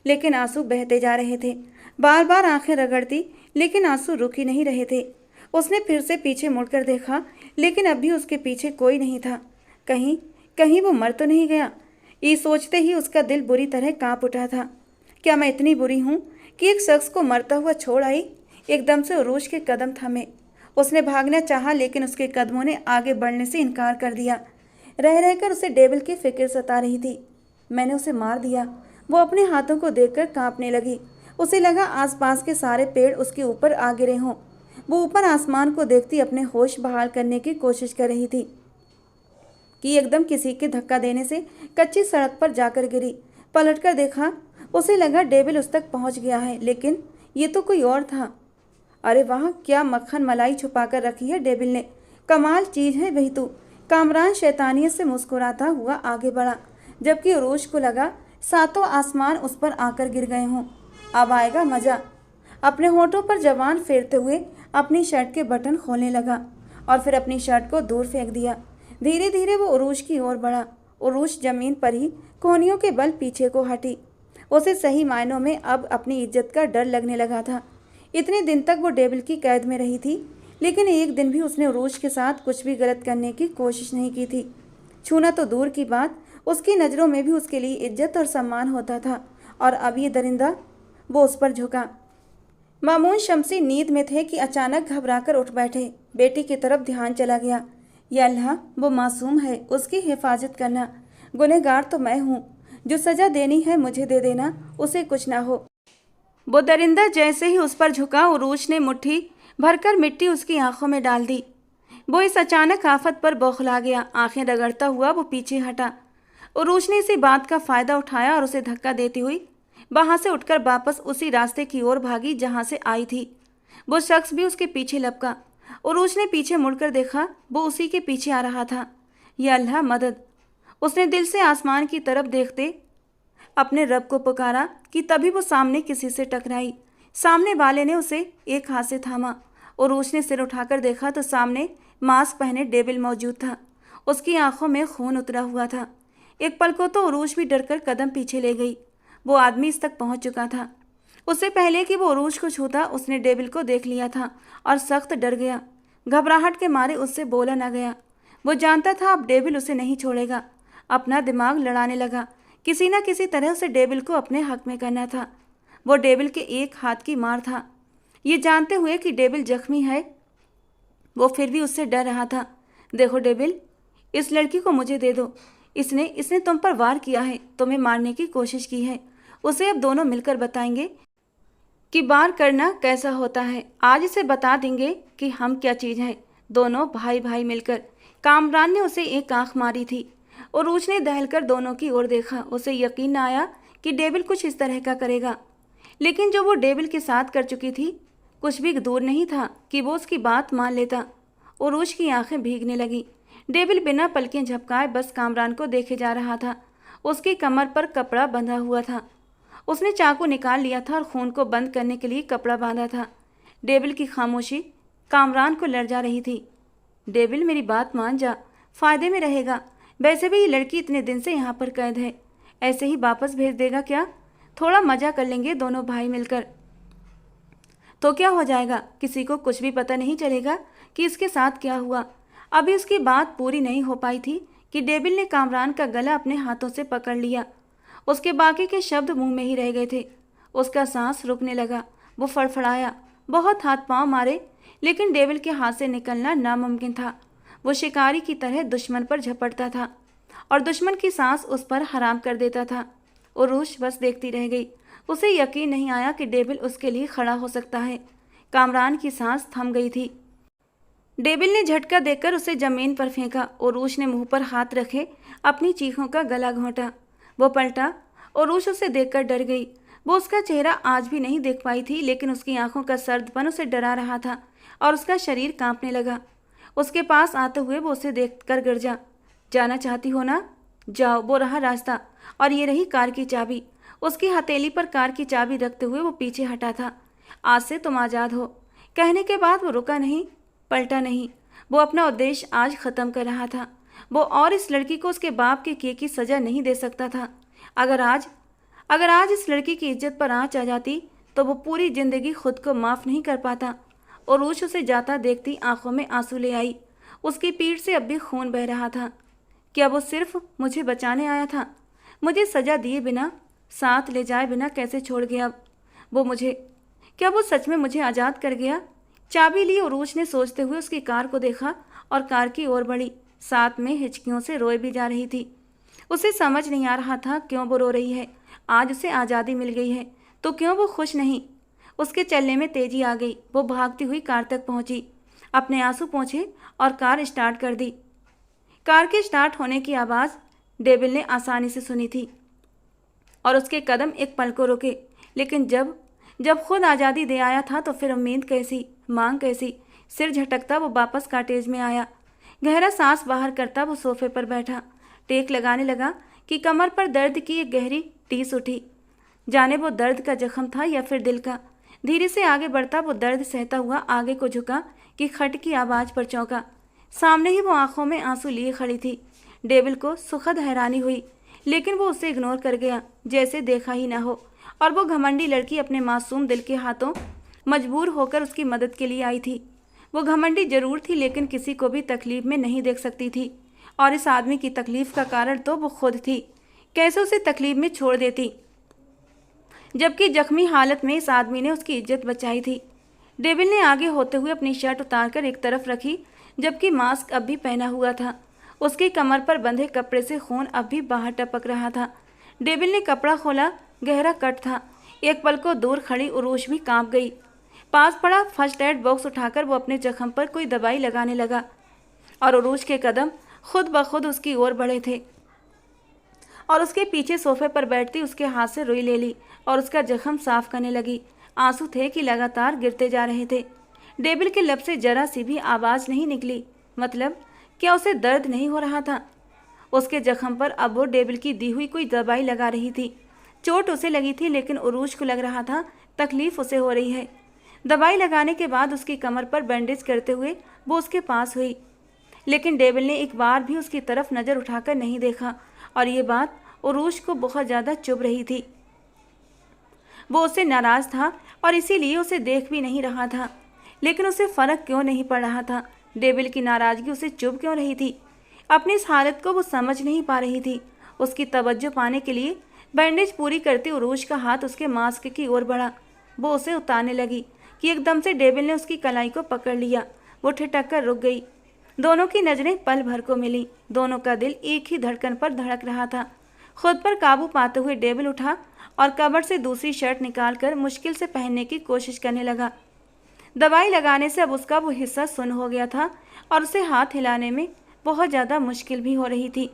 लेकिन आंसू बहते जा रहे थे। बार बार आंखें रगड़ती, लेकिन आंसू रुक ही नहीं रहे थे। उसने फिर से पीछे मुड़कर देखा, लेकिन अब भी उसके पीछे कोई नहीं था। कहीं कहीं वो मर तो नहीं गया? ये सोचते ही उसका दिल बुरी तरह कांप उठा था। क्या मैं इतनी बुरी हूँ कि एक शख्स को मरता हुआ छोड़ आई? एकदम से उरूज के कदम थमे। उसने भागना चाहा, लेकिन उसके कदमों ने आगे बढ़ने से इनकार कर दिया। रह रहकर उसे डेविल की फिक्र सता रही थी। मैंने उसे मार दिया। वो अपने हाथों को देखकर कांपने लगी। उसे लगा आसपास के सारे पेड़ उसके ऊपर आ गिरे हों। वो ऊपर आसमान को देखती अपने होश बहाल करने की कोशिश कर रही थी कि एकदम किसी के धक्का देने से कच्ची सड़क पर जाकर गिरी। पलटकर देखा, उसे लगा डेविल उस तक पहुंच गया है, लेकिन ये तो कोई और था। अरे वाह, क्या मक्खन मलाई छुपाकर रखी है डेविल ने। कमाल चीज है वही तो। कामरान शैतानियत से मुस्कुराता हुआ आगे बढ़ा, जबकि उरूज को लगा सातों आसमान उस पर आकर गिर गए हों। अब आएगा मजा। अपने होठों पर जवान फेरते हुए अपनी शर्ट के बटन खोलने लगा और फिर अपनी शर्ट को दूर फेंक दिया। धीरे धीरे वो उरूज की ओर बढ़ा। उरूज जमीन पर ही कोहनियों के बल पीछे को हटी। उसे सही मायनों में अब अपनी इज्जत का डर लगने लगा था। इतने दिन तक वो डेविल की कैद में रही थी, लेकिन एक दिन भी उसने उरूज के साथ कुछ भी गलत करने की कोशिश नहीं की थी। छूना तो दूर की बात, उसकी नज़रों में भी उसके लिए इज्जत और सम्मान होता था। और अब ये दरिंदा, वो उस पर झुका। मामून शमसी नींद में थे कि अचानक घबराकर उठ बैठे। बेटी की तरफ ध्यान चला गया। या अल्लाह, वो मासूम है, उसकी हिफाजत करना। गुनहगार तो मैं हूँ। जो सज़ा देनी है मुझे दे देना, उसे कुछ ना हो। वो दरिंदा जैसे ही उस पर झुका, उरूज ने मुट्ठी भरकर मिट्टी उसकी आंखों में डाल दी। वो इस अचानक आफत पर बौखला गया। आंखें रगड़ता हुआ वो पीछे हटा। उरूज ने इसी बात का फायदा उठाया और उसे धक्का देती हुई वहां से उठकर वापस उसी रास्ते की ओर भागी जहां से आई थी। वो शख्स भी उसके पीछे लपका। उरूज ने पीछे मुड़कर देखा, वो उसी के पीछे आ रहा था। या अल्लाह मदद! उसने दिल से आसमान की तरफ देखते अपने रब को पुकारा कि तभी वो सामने किसी से टकराई। सामने वाले ने उसे एक हाथ से थामा। उरूज ने सिर उठाकर देखा तो सामने मास्क पहने डेविल मौजूद था। उसकी आंखों में खून उतरा हुआ था। एक पल को तो उरूज भी डरकर कदम पीछे ले गई। वो आदमी इस तक पहुंच चुका था। उससे पहले कि वो उरूज को छूता, उसने डेविल को देख लिया था और सख्त डर गया। घबराहट के मारे उससे बोला न गया। वो जानता था अब डेविल उसे नहीं छोड़ेगा। अपना दिमाग लड़ाने लगा। किसी न किसी तरह उसे डेविल को अपने हक में करना था। वो डेविल के एक हाथ की मार था। ये जानते हुए कि डेविल जख्मी है, वो फिर भी उससे डर रहा था। देखो डेविल, इस लड़की को मुझे दे दो। इसने तुम पर वार किया है, तुम्हें मारने की कोशिश की है। उसे अब दोनों मिलकर बताएंगे कि वार करना कैसा होता है। आज इसे बता देंगे कि हम क्या चीज़ है। दोनों भाई भाई मिलकर। कामरान ने उसे एक आंख मारी थी। उरूज ने दहलकर दोनों की ओर देखा। उसे यकीन न आया कि डेविल कुछ इस तरह का करेगा, लेकिन जो वो डेविल के साथ कर चुकी थी, कुछ भी दूर नहीं था कि वो उसकी बात मान लेता। उरूज की आंखें भीगने लगी। डेविल बिना पलकें झपकाए बस कामरान को देखे जा रहा था। उसकी कमर पर कपड़ा बंधा हुआ था। उसने चाकू निकाल लिया था और खून को बंद करने के लिए कपड़ा बांधा था। डेविल की खामोशी कामरान को लड़ जा रही थी। डेविल, मेरी बात मान जा, फायदे में रहेगा। वैसे भी ये लड़की इतने दिन से यहाँ पर कैद है, ऐसे ही वापस भेज देगा क्या? थोड़ा मजा कर लेंगे दोनों भाई मिलकर, तो क्या हो जाएगा? किसी को कुछ भी पता नहीं चलेगा कि इसके साथ क्या हुआ। अभी उसकी बात पूरी नहीं हो पाई थी कि डेविल ने कामरान का गला अपने हाथों से पकड़ लिया। उसके बाकी के शब्द मुंह में ही रह गए थे। उसका सांस रुकने लगा। वो फड़फड़ाया, बहुत हाथ पांव मारे, लेकिन डेविल के हाथ से निकलना नामुमकिन था। वो शिकारी की तरह दुश्मन पर झपटता था और दुश्मन की सांस उस पर हराम कर देता था। उरूज बस देखती रह गई। उसे यकीन नहीं आया कि डेविल उसके लिए खड़ा हो सकता है। कामरान की सांस थम गई थी। डेविल ने झटका देकर उसे जमीन पर फेंका। उरूश ने मुंह पर हाथ रखे अपनी चीखों का गला घोंटा। वो पलटा। उरूश उसे देखकर डर गई। वो उसका चेहरा आज भी नहीं देख पाई थी, लेकिन उसकी आंखों का सर्दपन उसे डरा रहा था और उसका शरीर कांपने लगा। उसके पास आते हुए वो उसे देखकर गरजा। जाना चाहती हो ना? जाओ, वो रहा रास्ता और ये रही कार की चाबी। उसकी हथेली पर कार की चाबी रखते हुए वो पीछे हटा था। आज से तुम आज़ाद हो। कहने के बाद वो रुका नहीं, पलटा नहीं। वो अपना उद्देश्य आज ख़त्म कर रहा था। वो और इस लड़की को उसके बाप के किए की सज़ा नहीं दे सकता था। अगर आज इस लड़की की इज्जत पर आँच आ जाती तो वो पूरी ज़िंदगी खुद को माफ़ नहीं कर पाता। उरूश उसे जाता देखती आंखों में आंसू ले आई। उसकी पीठ से अब भी खून बह रहा था। क्या वो सिर्फ मुझे बचाने आया था? मुझे सज़ा दिए बिना, साथ ले जाए बिना कैसे छोड़ गया वो मुझे? क्या वो सच में मुझे आज़ाद कर गया? चाबी ली। उरूश ने सोचते हुए उसकी कार को देखा और कार की ओर बढ़ी। साथ में हिचकियों से रोए भी जा रही थी। उसे समझ नहीं आ रहा था क्यों वो रो रही है। आज उसे आज़ादी मिल गई है तो क्यों वो खुश नहीं? उसके चलने में तेजी आ गई। वो भागती हुई कार तक पहुंची, अपने आंसू पोंछे और कार स्टार्ट कर दी। कार के स्टार्ट होने की आवाज़ डेविल ने आसानी से सुनी थी और उसके कदम एक पल को रुके। लेकिन जब खुद आज़ादी दे आया था तो फिर उम्मीद कैसी, मांग कैसी? सिर झटकता वो वापस कॉटेज में आया। गहरा सांस बाहर करता वो सोफे पर बैठा, टेक लगाने लगा कि कमर पर दर्द की एक गहरी टीस उठी। जाने वो दर्द का जख्म था या फिर दिल का। धीरे से आगे बढ़ता वो दर्द सहता हुआ आगे को झुका कि खट की आवाज़ पर चौंका। सामने ही वो आंखों में आंसू लिए खड़ी थी। डेविल को सुखद हैरानी हुई, लेकिन वो उसे इग्नोर कर गया, जैसे देखा ही ना हो। और वो घमंडी लड़की अपने मासूम दिल के हाथों मजबूर होकर उसकी मदद के लिए आई थी। वो घमंडी जरूर थी, लेकिन किसी को भी तकलीफ में नहीं देख सकती थी। और इस आदमी की तकलीफ का कारण तो वो खुद थी। कैसे उसे तकलीफ में छोड़ देती, जबकि जख्मी हालत में इस आदमी ने उसकी इज्जत बचाई थी। डेविल ने आगे होते हुए अपनी शर्ट उतारकर एक तरफ रखी, जबकि मास्क अब भी पहना हुआ था। उसकी कमर पर बंधे कपड़े से खून अब भी बाहर टपक रहा था। डेविल ने कपड़ा खोला, गहरा कट था। एक पल को दूर खड़ी उरूश भी कांप गई। पास पड़ा फर्स्ट एड बॉक्स उठाकर वो अपने जख्म पर कोई दवाई लगाने लगा और उरूश के कदम खुद ब खुद उसकी ओर बढ़े थे और उसके पीछे सोफे पर बैठती उसके हाथ से रुई ले ली और उसका जख्म साफ करने लगी। आंसू थे कि लगातार गिरते जा रहे थे। डेविल के लब से जरा सी भी आवाज़ नहीं निकली। मतलब क्या उसे दर्द नहीं हो रहा था? उसके जख्म पर अब वो डेविल की दी हुई कोई दवाई लगा रही थी। चोट उसे लगी थी, लेकिन उरूश को लग रहा था तकलीफ उसे हो रही है। दवाई लगाने के बाद उसकी कमर पर बैंडेज करते हुए वो उसके पास हुई, लेकिन डेविल ने एक बार भी उसकी तरफ नज़र उठाकर नहीं देखा और ये बात उरूश को बहुत ज़्यादा चुभ रही थी। वो उससे नाराज़ था और इसीलिए उसे देख भी नहीं रहा था, लेकिन उसे फ़र्क क्यों नहीं पड़ रहा था? डेविल की नाराज़गी उसे चुभ क्यों रही थी? अपनी इस हालत को वो समझ नहीं पा रही थी। उसकी तवज्जो पाने के लिए बैंडेज पूरी करती उरूश का हाथ उसके मास्क की ओर बढ़ा। वो उसे उतारने लगी कि एकदम से डेविल ने उसकी कलाई को पकड़ लिया। वो ठिठक कर रुक गई। दोनों की नज़रें पल भर को मिली। दोनों का दिल एक ही धड़कन पर धड़क रहा था। खुद पर काबू पाते हुए डेविल उठा और कबर्ड से दूसरी शर्ट निकालकर मुश्किल से पहनने की कोशिश करने लगा। दवाई लगाने से अब उसका वो हिस्सा सुन्न हो गया था और उसे हाथ हिलाने में बहुत ज़्यादा मुश्किल भी हो रही थी।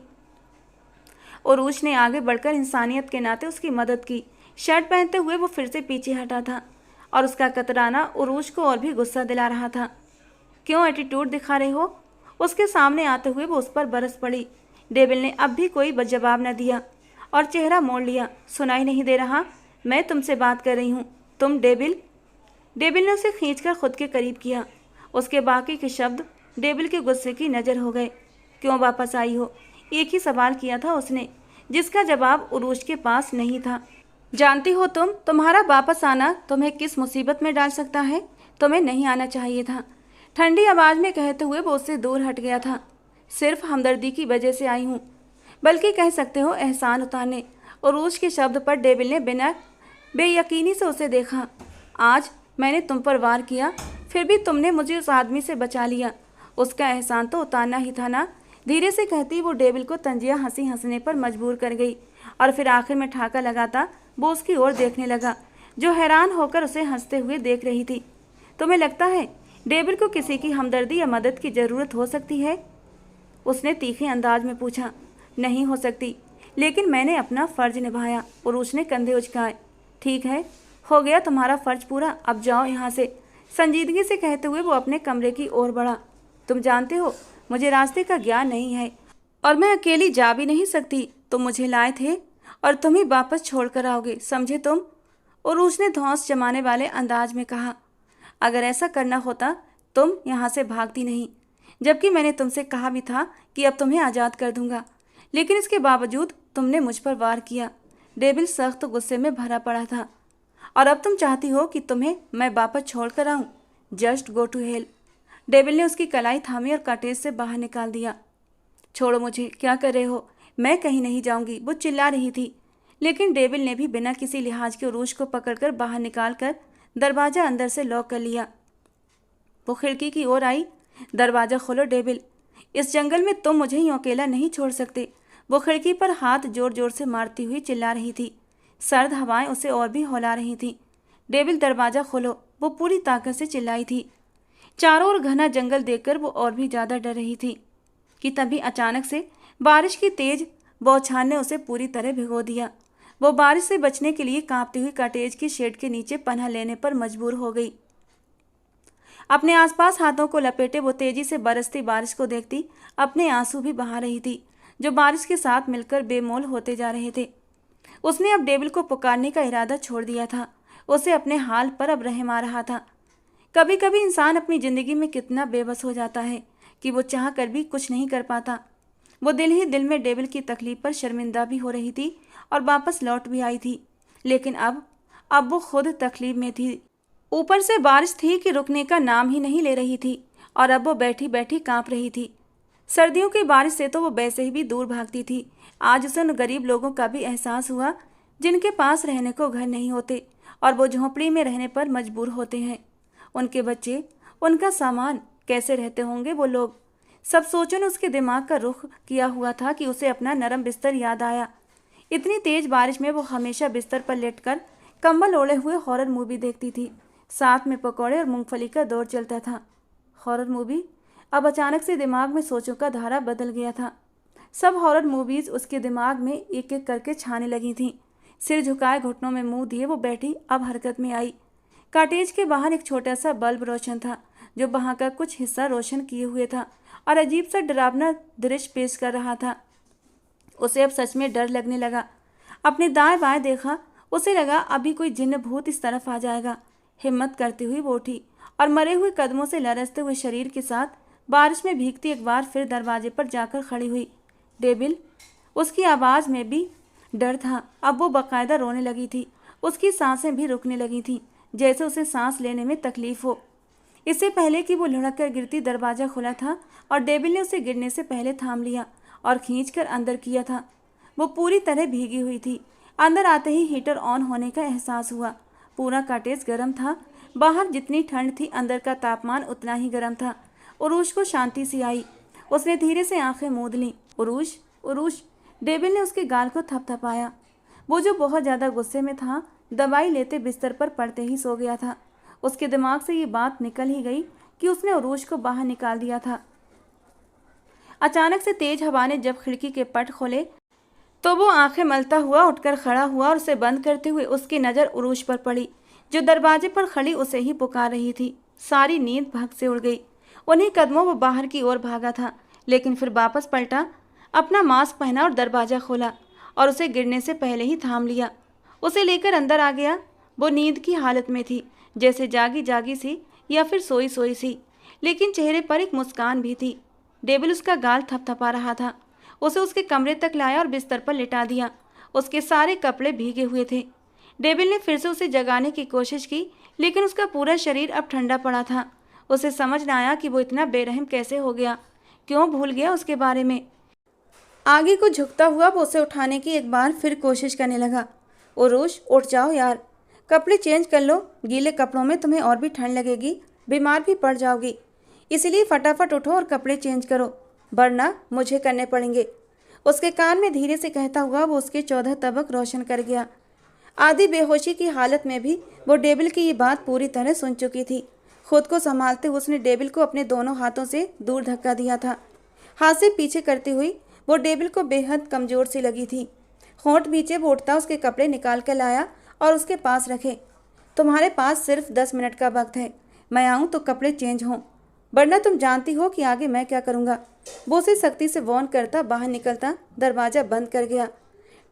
उरूश ने आगे बढ़कर इंसानियत के नाते उसकी मदद की। शर्ट पहनते हुए वो फिर से पीछे हटा था और उसका कतराना उरूश को और भी गुस्सा दिला रहा था। क्यों एटीट्यूड दिखा रहे हो? उसके सामने आते हुए वो उस पर बरस पड़ी। डेविल ने अब भी कोई जवाब न दिया और चेहरा मोड़ लिया। सुनाई नहीं दे रहा? मैं तुमसे बात कर रही हूँ। तुम डेविल? डेविल ने उसे खींचकर खुद के करीब किया। उसके बाकी के शब्द डेविल के गुस्से की नज़र हो गए। क्यों वापस आई हो? एक ही सवाल किया था उसने, जिसका जवाब उरूश के पास नहीं था। जानती हो तुम्हारा वापस आना तुम्हें किस मुसीबत में डाल सकता है? तुम्हें नहीं आना चाहिए था, ठंडी आवाज़ में कहते हुए वो उससे दूर हट गया था। सिर्फ हमदर्दी की वजह से आई हूँ, बल्कि कह सकते हो एहसान उतारने। उरूश के शब्द पर डेविल ने बिना बेयकीनी से उसे देखा। आज मैंने तुम पर वार किया, फिर भी तुमने मुझे उस आदमी से बचा लिया। उसका एहसान तो उतारना ही था ना? धीरे से कहती वो डेविल को तंजिया हंसी हंसने पर मजबूर कर गई और फिर आखिर में ठाका लगाता वो उसकी ओर देखने लगा, जो हैरान होकर उसे हंसते हुए देख रही थी। तुम्हें लगता है डेविल को किसी की हमदर्दी या मदद की ज़रूरत हो सकती है? उसने तीखे अंदाज में पूछा। नहीं हो सकती, लेकिन मैंने अपना फ़र्ज निभाया। उरूज ने कंधे उचकाए। ठीक है, हो गया तुम्हारा फ़र्ज पूरा, अब जाओ यहाँ से, संजीदगी से कहते हुए वो अपने कमरे की ओर बढ़ा। तुम जानते हो मुझे रास्ते का ज्ञान नहीं है और मैं अकेली जा भी नहीं सकती। तुम मुझे लाए थे और तुम ही वापस छोड़ कर आओगे, समझे तुम? उरूज ने धौंस जमाने वाले अंदाज में कहा। अगर ऐसा करना होता तुम यहाँ से भागती नहीं, जबकि मैंने तुमसे कहा भी था कि अब तुम्हें आज़ाद कर दूंगा, लेकिन इसके बावजूद तुमने मुझ पर वार किया। डेविल सख्त गुस्से में भरा पड़ा था। और अब तुम चाहती हो कि तुम्हें मैं वापस छोड़ कर आऊँ? Just go to hell. Devil ने उसकी कलाई थामी और कॉटेज से बाहर निकाल दिया। छोड़ो मुझे, क्या कर रहे हो? मैं कहीं नहीं जाऊंगी, वो चिल्ला रही थी। लेकिन डेविल ने भी बिना किसी लिहाज के उरूज को पकड़कर बाहर निकाल कर दरवाज़ा अंदर से लॉक कर लिया। वो खिड़की की ओर आई। दरवाज़ा खोलो डेविल, इस जंगल में तुम मुझे यूं अकेला नहीं छोड़ सकते। वो खिड़की पर हाथ जोर जोर से मारती हुई चिल्ला रही थी। सर्द हवाएं उसे और भी हौला रही थी। डेविल दरवाज़ा खोलो, वो पूरी ताकत से चिल्लाई थी। चारों ओर घना जंगल देखकर वो और भी ज़्यादा डर रही थी कि तभी अचानक से बारिश की तेज बौछार ने उसे पूरी तरह भिगो दिया। वो बारिश से बचने के लिए कांपती हुई कॉटेज की शेड के नीचे पनाह लेने पर मजबूर हो गई। अपने आसपास हाथों को लपेटे वो तेजी से बरसती बारिश को देखती अपने आंसू भी बहा रही थी, जो बारिश के साथ मिलकर बेमोल होते जा रहे थे। उसने अब डेविल को पुकारने का इरादा छोड़ दिया था। उसे अपने हाल पर अब रहम आ रहा था। कभी कभी इंसान अपनी ज़िंदगी में कितना बेबस हो जाता है कि वो चाह कर भी कुछ नहीं कर पाता। वो दिल ही दिल में डेविल की तकलीफ पर शर्मिंदा भी हो रही थी और वापस लौट भी आई थी, लेकिन अब वो खुद तकलीफ में थी। ऊपर से बारिश थी कि रुकने का नाम ही नहीं ले रही थी और अब वो बैठी बैठी कांप रही थी। सर्दियों की बारिश से तो वो वैसे ही भी दूर भागती थी। आज उसे उन गरीब लोगों का भी एहसास हुआ जिनके पास रहने को घर नहीं होते और वो झोंपड़ी में रहने पर मजबूर होते हैं। उनके बच्चे, उनका सामान, कैसे रहते होंगे वो लोग। सब सोचों ने उसके दिमाग का रुख किया हुआ था कि उसे अपना नरम बिस्तर याद आया। इतनी तेज बारिश में वो हमेशा बिस्तर पर लेटकर कंबल ओढ़े हुए हॉरर मूवी देखती थी। साथ में पकौड़े और मूंगफली का दौर चलता था। Horror movie? अब अचानक से दिमाग में सोचों का धारा बदल गया था। सब हॉरर मूवीज़ उसके दिमाग में एक एक करके छाने लगी थीं। सिर झुकाए घुटनों में मुंह दिए वो बैठी अब हरकत में आई। कॉटेज के बाहर एक छोटा सा बल्ब रोशन था, जो वहाँ का कुछ हिस्सा रोशन किए हुए था और अजीब सा डरावना दृश्य पेश कर रहा था। उसे अब सच में डर लगने लगा। अपने दाएं बाएं देखा, उसे लगा अभी कोई जिन्न भूत इस तरफ आ जाएगा। हिम्मत करती हुई वो उठी और मरे हुए कदमों से लरसते हुए शरीर के साथ बारिश में भीगती एक बार फिर दरवाजे पर जाकर खड़ी हुई। डेविल! उसकी आवाज़ में भी डर था। अब वो बाकायदा रोने लगी थी। उसकी सांसें भी रुकने लगी थीं, जैसे उसे सांस लेने में तकलीफ हो। इससे पहले कि वो लुढ़क कर गिरती, दरवाज़ा खुला था और डेविल ने उसे गिरने से पहले थाम लिया और खींचकर अंदर किया था। वो पूरी तरह भीगी हुई थी। अंदर आते ही हीटर ऑन होने का एहसास हुआ। पूरा कॉटेज गर्म था। बाहर जितनी ठंड थी, अंदर का तापमान उतना ही गर्म था। उरूज को शांति सी आई। उसने धीरे से आंखें मूंद लीं। उरूज, उरूज! डेविल ने उसके गाल को थपथपाया। वो जो बहुत ज़्यादा गुस्से में था, दवाई लेते बिस्तर पर पड़ते ही सो गया था। उसके दिमाग से ये बात निकल ही गई कि उसने उरूज को बाहर निकाल दिया था। अचानक से तेज हवा ने जब खिड़की के पट खोले तो वो आंखें मलता हुआ उठकर खड़ा हुआ और उसे बंद करते हुए उसकी नज़र उरूज पर पड़ी, जो दरवाजे पर खड़ी उसे ही पुकार रही थी। सारी नींद भग से उड़ गई। उन्हीं कदमों वो बाहर की ओर भागा था, लेकिन फिर वापस पलटा, अपना मास्क पहना और दरवाज़ा खोला और उसे गिरने से पहले ही थाम लिया। उसे लेकर अंदर आ गया। वो नींद की हालत में थी, जैसे जागी जागी सी या फिर सोई सोई सी, लेकिन चेहरे पर एक मुस्कान भी थी। डेविल उसका गाल थपथपा रहा था। उसे उसके कमरे तक लाया और बिस्तर पर लिटा दिया। उसके सारे कपड़े भीगे हुए थे। डेविल ने फिर से उसे जगाने की कोशिश की, लेकिन उसका पूरा शरीर अब ठंडा पड़ा था। उसे समझ न आया कि वो इतना बेरहम कैसे हो गया, क्यों भूल गया उसके बारे में। आगे को झुकता हुआ वो उसे उठाने की एक बार फिर कोशिश करने लगा। उरूज, उठ जाओ यार, कपड़े चेंज कर लो। गीले कपड़ों में तुम्हें और भी ठंड लगेगी, बीमार भी पड़ जाओगी। इसलिए फटाफट उठो और कपड़े चेंज करो, वरना मुझे करने पड़ेंगे। उसके कान में धीरे से कहता हुआ वो उसके 14 तबक रोशन कर गया। आधी बेहोशी की हालत में भी वो डेविल की ये बात पूरी तरह सुन चुकी थी। खुद को संभालते हुए उसने डेविल को अपने दोनों हाथों से दूर धक्का दिया था। हाथ से पीछे करती हुई वो डेविल को बेहद कमजोर सी लगी थी। होंठ नीचे वो उठता उसके कपड़े निकाल कर लाया और उसके पास रखे। तुम्हारे पास सिर्फ 10 मिनट का वक्त है, मैं आऊँ तो कपड़े चेंज हों, वरना तुम जानती हो कि आगे मैं क्या करूँगा। वो उसे सख्ती से वार्न करता बाहर निकलता दरवाज़ा बंद कर गया।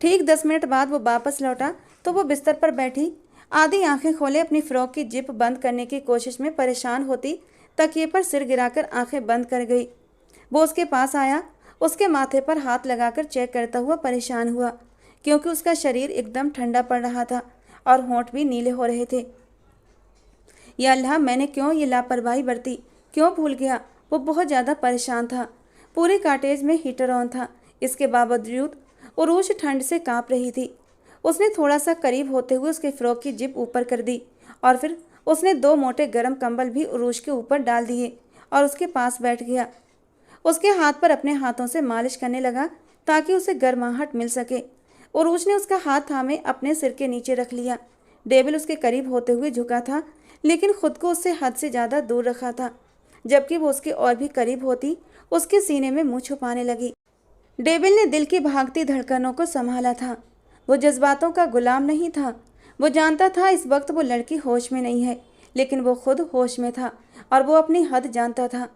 ठीक 10 मिनट बाद वो वापस लौटा तो वो बिस्तर पर बैठी आधी आंखें खोले अपनी फ्रॉक की जिप बंद करने की कोशिश में परेशान होती तकिए पर सिर गिराकर आंखें बंद कर गई। वो उसके पास आया, उसके माथे पर हाथ लगाकर चेक करता हुआ परेशान हुआ, क्योंकि उसका शरीर एकदम ठंडा पड़ रहा था और होंठ भी नीले हो रहे थे। या अल्लाह, मैंने क्यों ये लापरवाही बरती, क्यों भूल गया। वो बहुत ज़्यादा परेशान था। पूरे कॉटेज में हीटर ऑन था, इसके बावजूद उरूश ठंड से काँप रही थी। उसने थोड़ा सा करीब होते हुए उसके फ्रॉक की जिप ऊपर कर दी और फिर उसने 2 मोटे गर्म कंबल भी उरूश के ऊपर डाल दिए और उसके पास बैठ गया। उसके हाथ पर अपने हाथों से मालिश करने लगा ताकि उसे गर्माहट मिल सके। उरूश ने उसका हाथ थामे अपने सिर के नीचे रख लिया। डेविल उसके करीब होते हुए झुका था, लेकिन खुद को उससे हद से ज़्यादा दूर रखा था। जबकि वो उसके और भी करीब होती उसके सीने में मुँह छुपाने लगी। डेविल ने दिल की भागती धड़कनों को संभाला था। वो जज्बातों का गुलाम नहीं था। वो जानता था इस वक्त वो लड़की होश में नहीं है, लेकिन वो खुद होश में था और वो अपनी हद जानता था।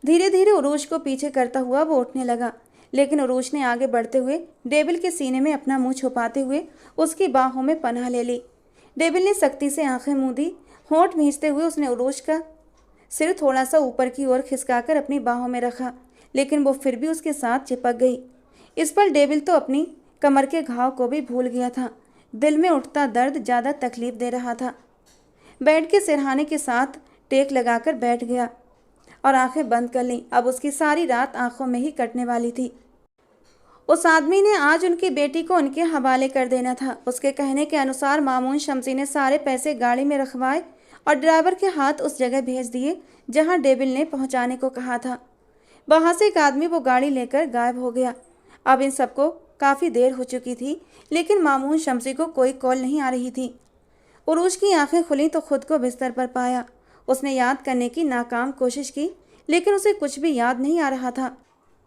धीरे धीरे उरूश को पीछे करता हुआ वो उठने लगा, लेकिन उरूश ने आगे बढ़ते हुए डेविल के सीने में अपना मुंह छुपाते हुए उसकी बाहों में पनाह ले ली। डेविल ने सख्ती से आंखें मूंदी। होंठ भींचते हुए उसने उरूश का सिर थोड़ा सा ऊपर की ओर खिसकाकर अपनी बाहों में रखा, लेकिन वो फिर भी उसके साथ चिपक गई। इस पर डेविल तो अपनी कमर के घाव को भी भूल गया था। दिल में उठता दर्द ज़्यादा तकलीफ दे रहा था। बेड के सिरहाने के साथ टेक लगाकर बैठ गया और आंखें बंद कर लीं। अब उसकी सारी रात आंखों में ही कटने वाली थी। उस आदमी ने आज उनकी बेटी को उनके हवाले कर देना था। उसके कहने के अनुसार मामून शमसी ने सारे पैसे गाड़ी में रखवाए और ड्राइवर के हाथ उस जगह भेज दिए जहां डेविल ने पहुंचाने को कहा था। वहां से एक आदमी वो गाड़ी लेकर गायब हो गया। अब इन सबको काफ़ी देर हो चुकी थी, लेकिन मामून शमसी को कोई कॉल नहीं आ रही थी। उरूश की आंखें खुली तो खुद को बिस्तर पर पाया। उसने याद करने की नाकाम कोशिश की, लेकिन उसे कुछ भी याद नहीं आ रहा था।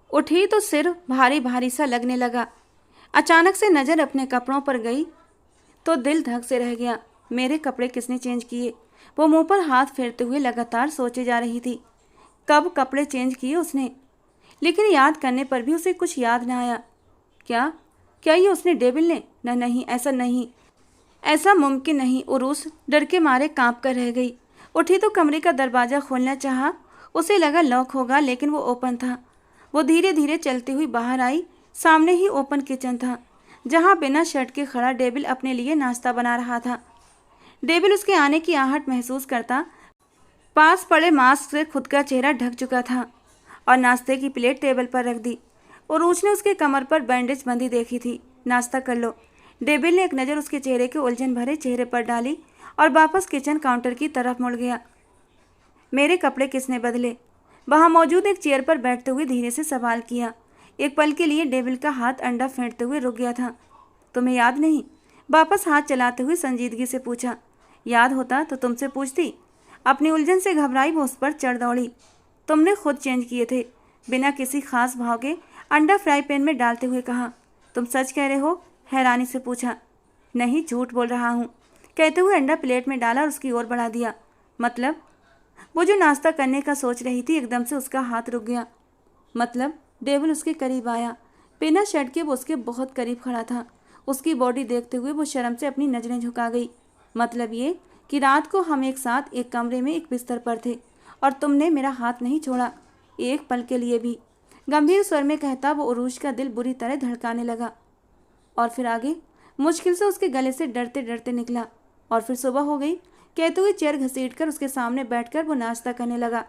उठी तो सिर भारी भारी सा लगने लगा। अचानक से नज़र अपने कपड़ों पर गई तो दिल धक से रह गया। मेरे कपड़े किसने चेंज किए? वो मुंह पर हाथ फेरते हुए लगातार सोचे जा रही थी। कब कपड़े चेंज किए उसने? लेकिन याद करने पर भी उसे कुछ याद न आया। क्या क्या ये उसने डेविल ने? नहीं, ऐसा नहीं, ऐसा मुमकिन नहीं। उरूस डर के मारे कांप कर रह गई। उठी तो कमरे का दरवाज़ा खोलना चाहा। उसे लगा लॉक होगा, लेकिन वो ओपन था। वो धीरे धीरे चलती हुई बाहर आई। सामने ही ओपन किचन था, जहाँ बिना शर्ट के खड़ा डेविल अपने लिए नाश्ता बना रहा था। डेविल उसके आने की आहट महसूस करता पास पड़े मास्क से खुद का चेहरा ढक चुका था और नाश्ते की प्लेट टेबल पर रख दी। उरूज ने उसके कमर पर बैंडेज बंधी देखी थी। नाश्ता कर लो। डेविल ने एक नज़र उसके चेहरे के उलझन भरे चेहरे पर डाली और वापस किचन काउंटर की तरफ मुड़ गया। मेरे कपड़े किसने बदले? वहाँ मौजूद एक चेयर पर बैठते हुए धीरे से सवाल किया। एक पल के लिए डेविल का हाथ अंडा फेंटते हुए रुक गया था। तुम्हें याद नहीं? वापस हाथ चलाते हुए संजीदगी से पूछा। याद होता तो तुमसे पूछती। अपनी उलझन से घबराई वो उस पर चढ़ दौड़ी। तुमने खुद चेंज किए थे। बिना किसी खास भाव के अंडा फ्राई पैन में डालते हुए कहा। तुम सच कह रहे हो? हैरानी से पूछा। नहीं, झूठ बोल रहा हूँ, कहते हुए अंडा प्लेट में डाला और उसकी ओर बढ़ा दिया। मतलब? वो जो नाश्ता करने का सोच रही थी, एकदम से उसका हाथ रुक गया। मतलब? डेविल उसके करीब आया। बिना शर्ट के वो उसके बहुत करीब खड़ा था। उसकी बॉडी देखते हुए वो शर्म से अपनी नज़रें झुका गई। मतलब ये कि रात को हम एक साथ एक कमरे में एक बिस्तर पर थे और तुमने मेरा हाथ नहीं छोड़ा, एक पल के लिए भी। गंभीर स्वर में कहता वो उरूज का दिल बुरी तरह धड़काने लगा। और फिर आगे? मुश्किल से उसके गले से डरते डरते निकला। और फिर सुबह हो गई, कहते हुए चेयर घसीटकर उसके सामने बैठकर वो नाश्ता करने लगा।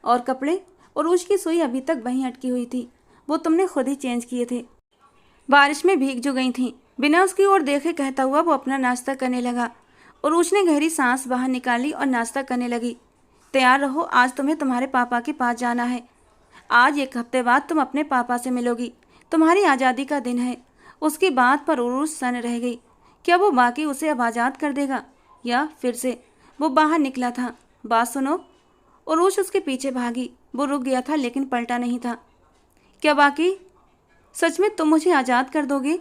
और कपड़े? उरूज की सुई अभी तक वहीं अटकी हुई थी। वो तुमने खुद ही चेंज किए थे। बारिश में भीग जो गई थी। बिना उसकी ओर देखे कहता हुआ वो अपना नाश्ता करने लगा। उरूज ने गहरी सांस बाहर निकाली और नाश्ता करने लगी। तैयार रहो, आज तुम्हें तुम्हारे पापा के पास जाना है। आज 1 हफ्ते बाद तुम अपने पापा से मिलोगी। तुम्हारी आज़ादी का दिन है। उसकी बात पर उरूज सन रह गई। क्या वो वाकई उसे अब आज़ाद कर देगा या फिर से? वो बाहर निकला था। बात सुनो। उरुश उसके पीछे भागी। वो रुक गया था लेकिन पलटा नहीं था। क्या वाकई सच में तुम मुझे आज़ाद कर दोगे?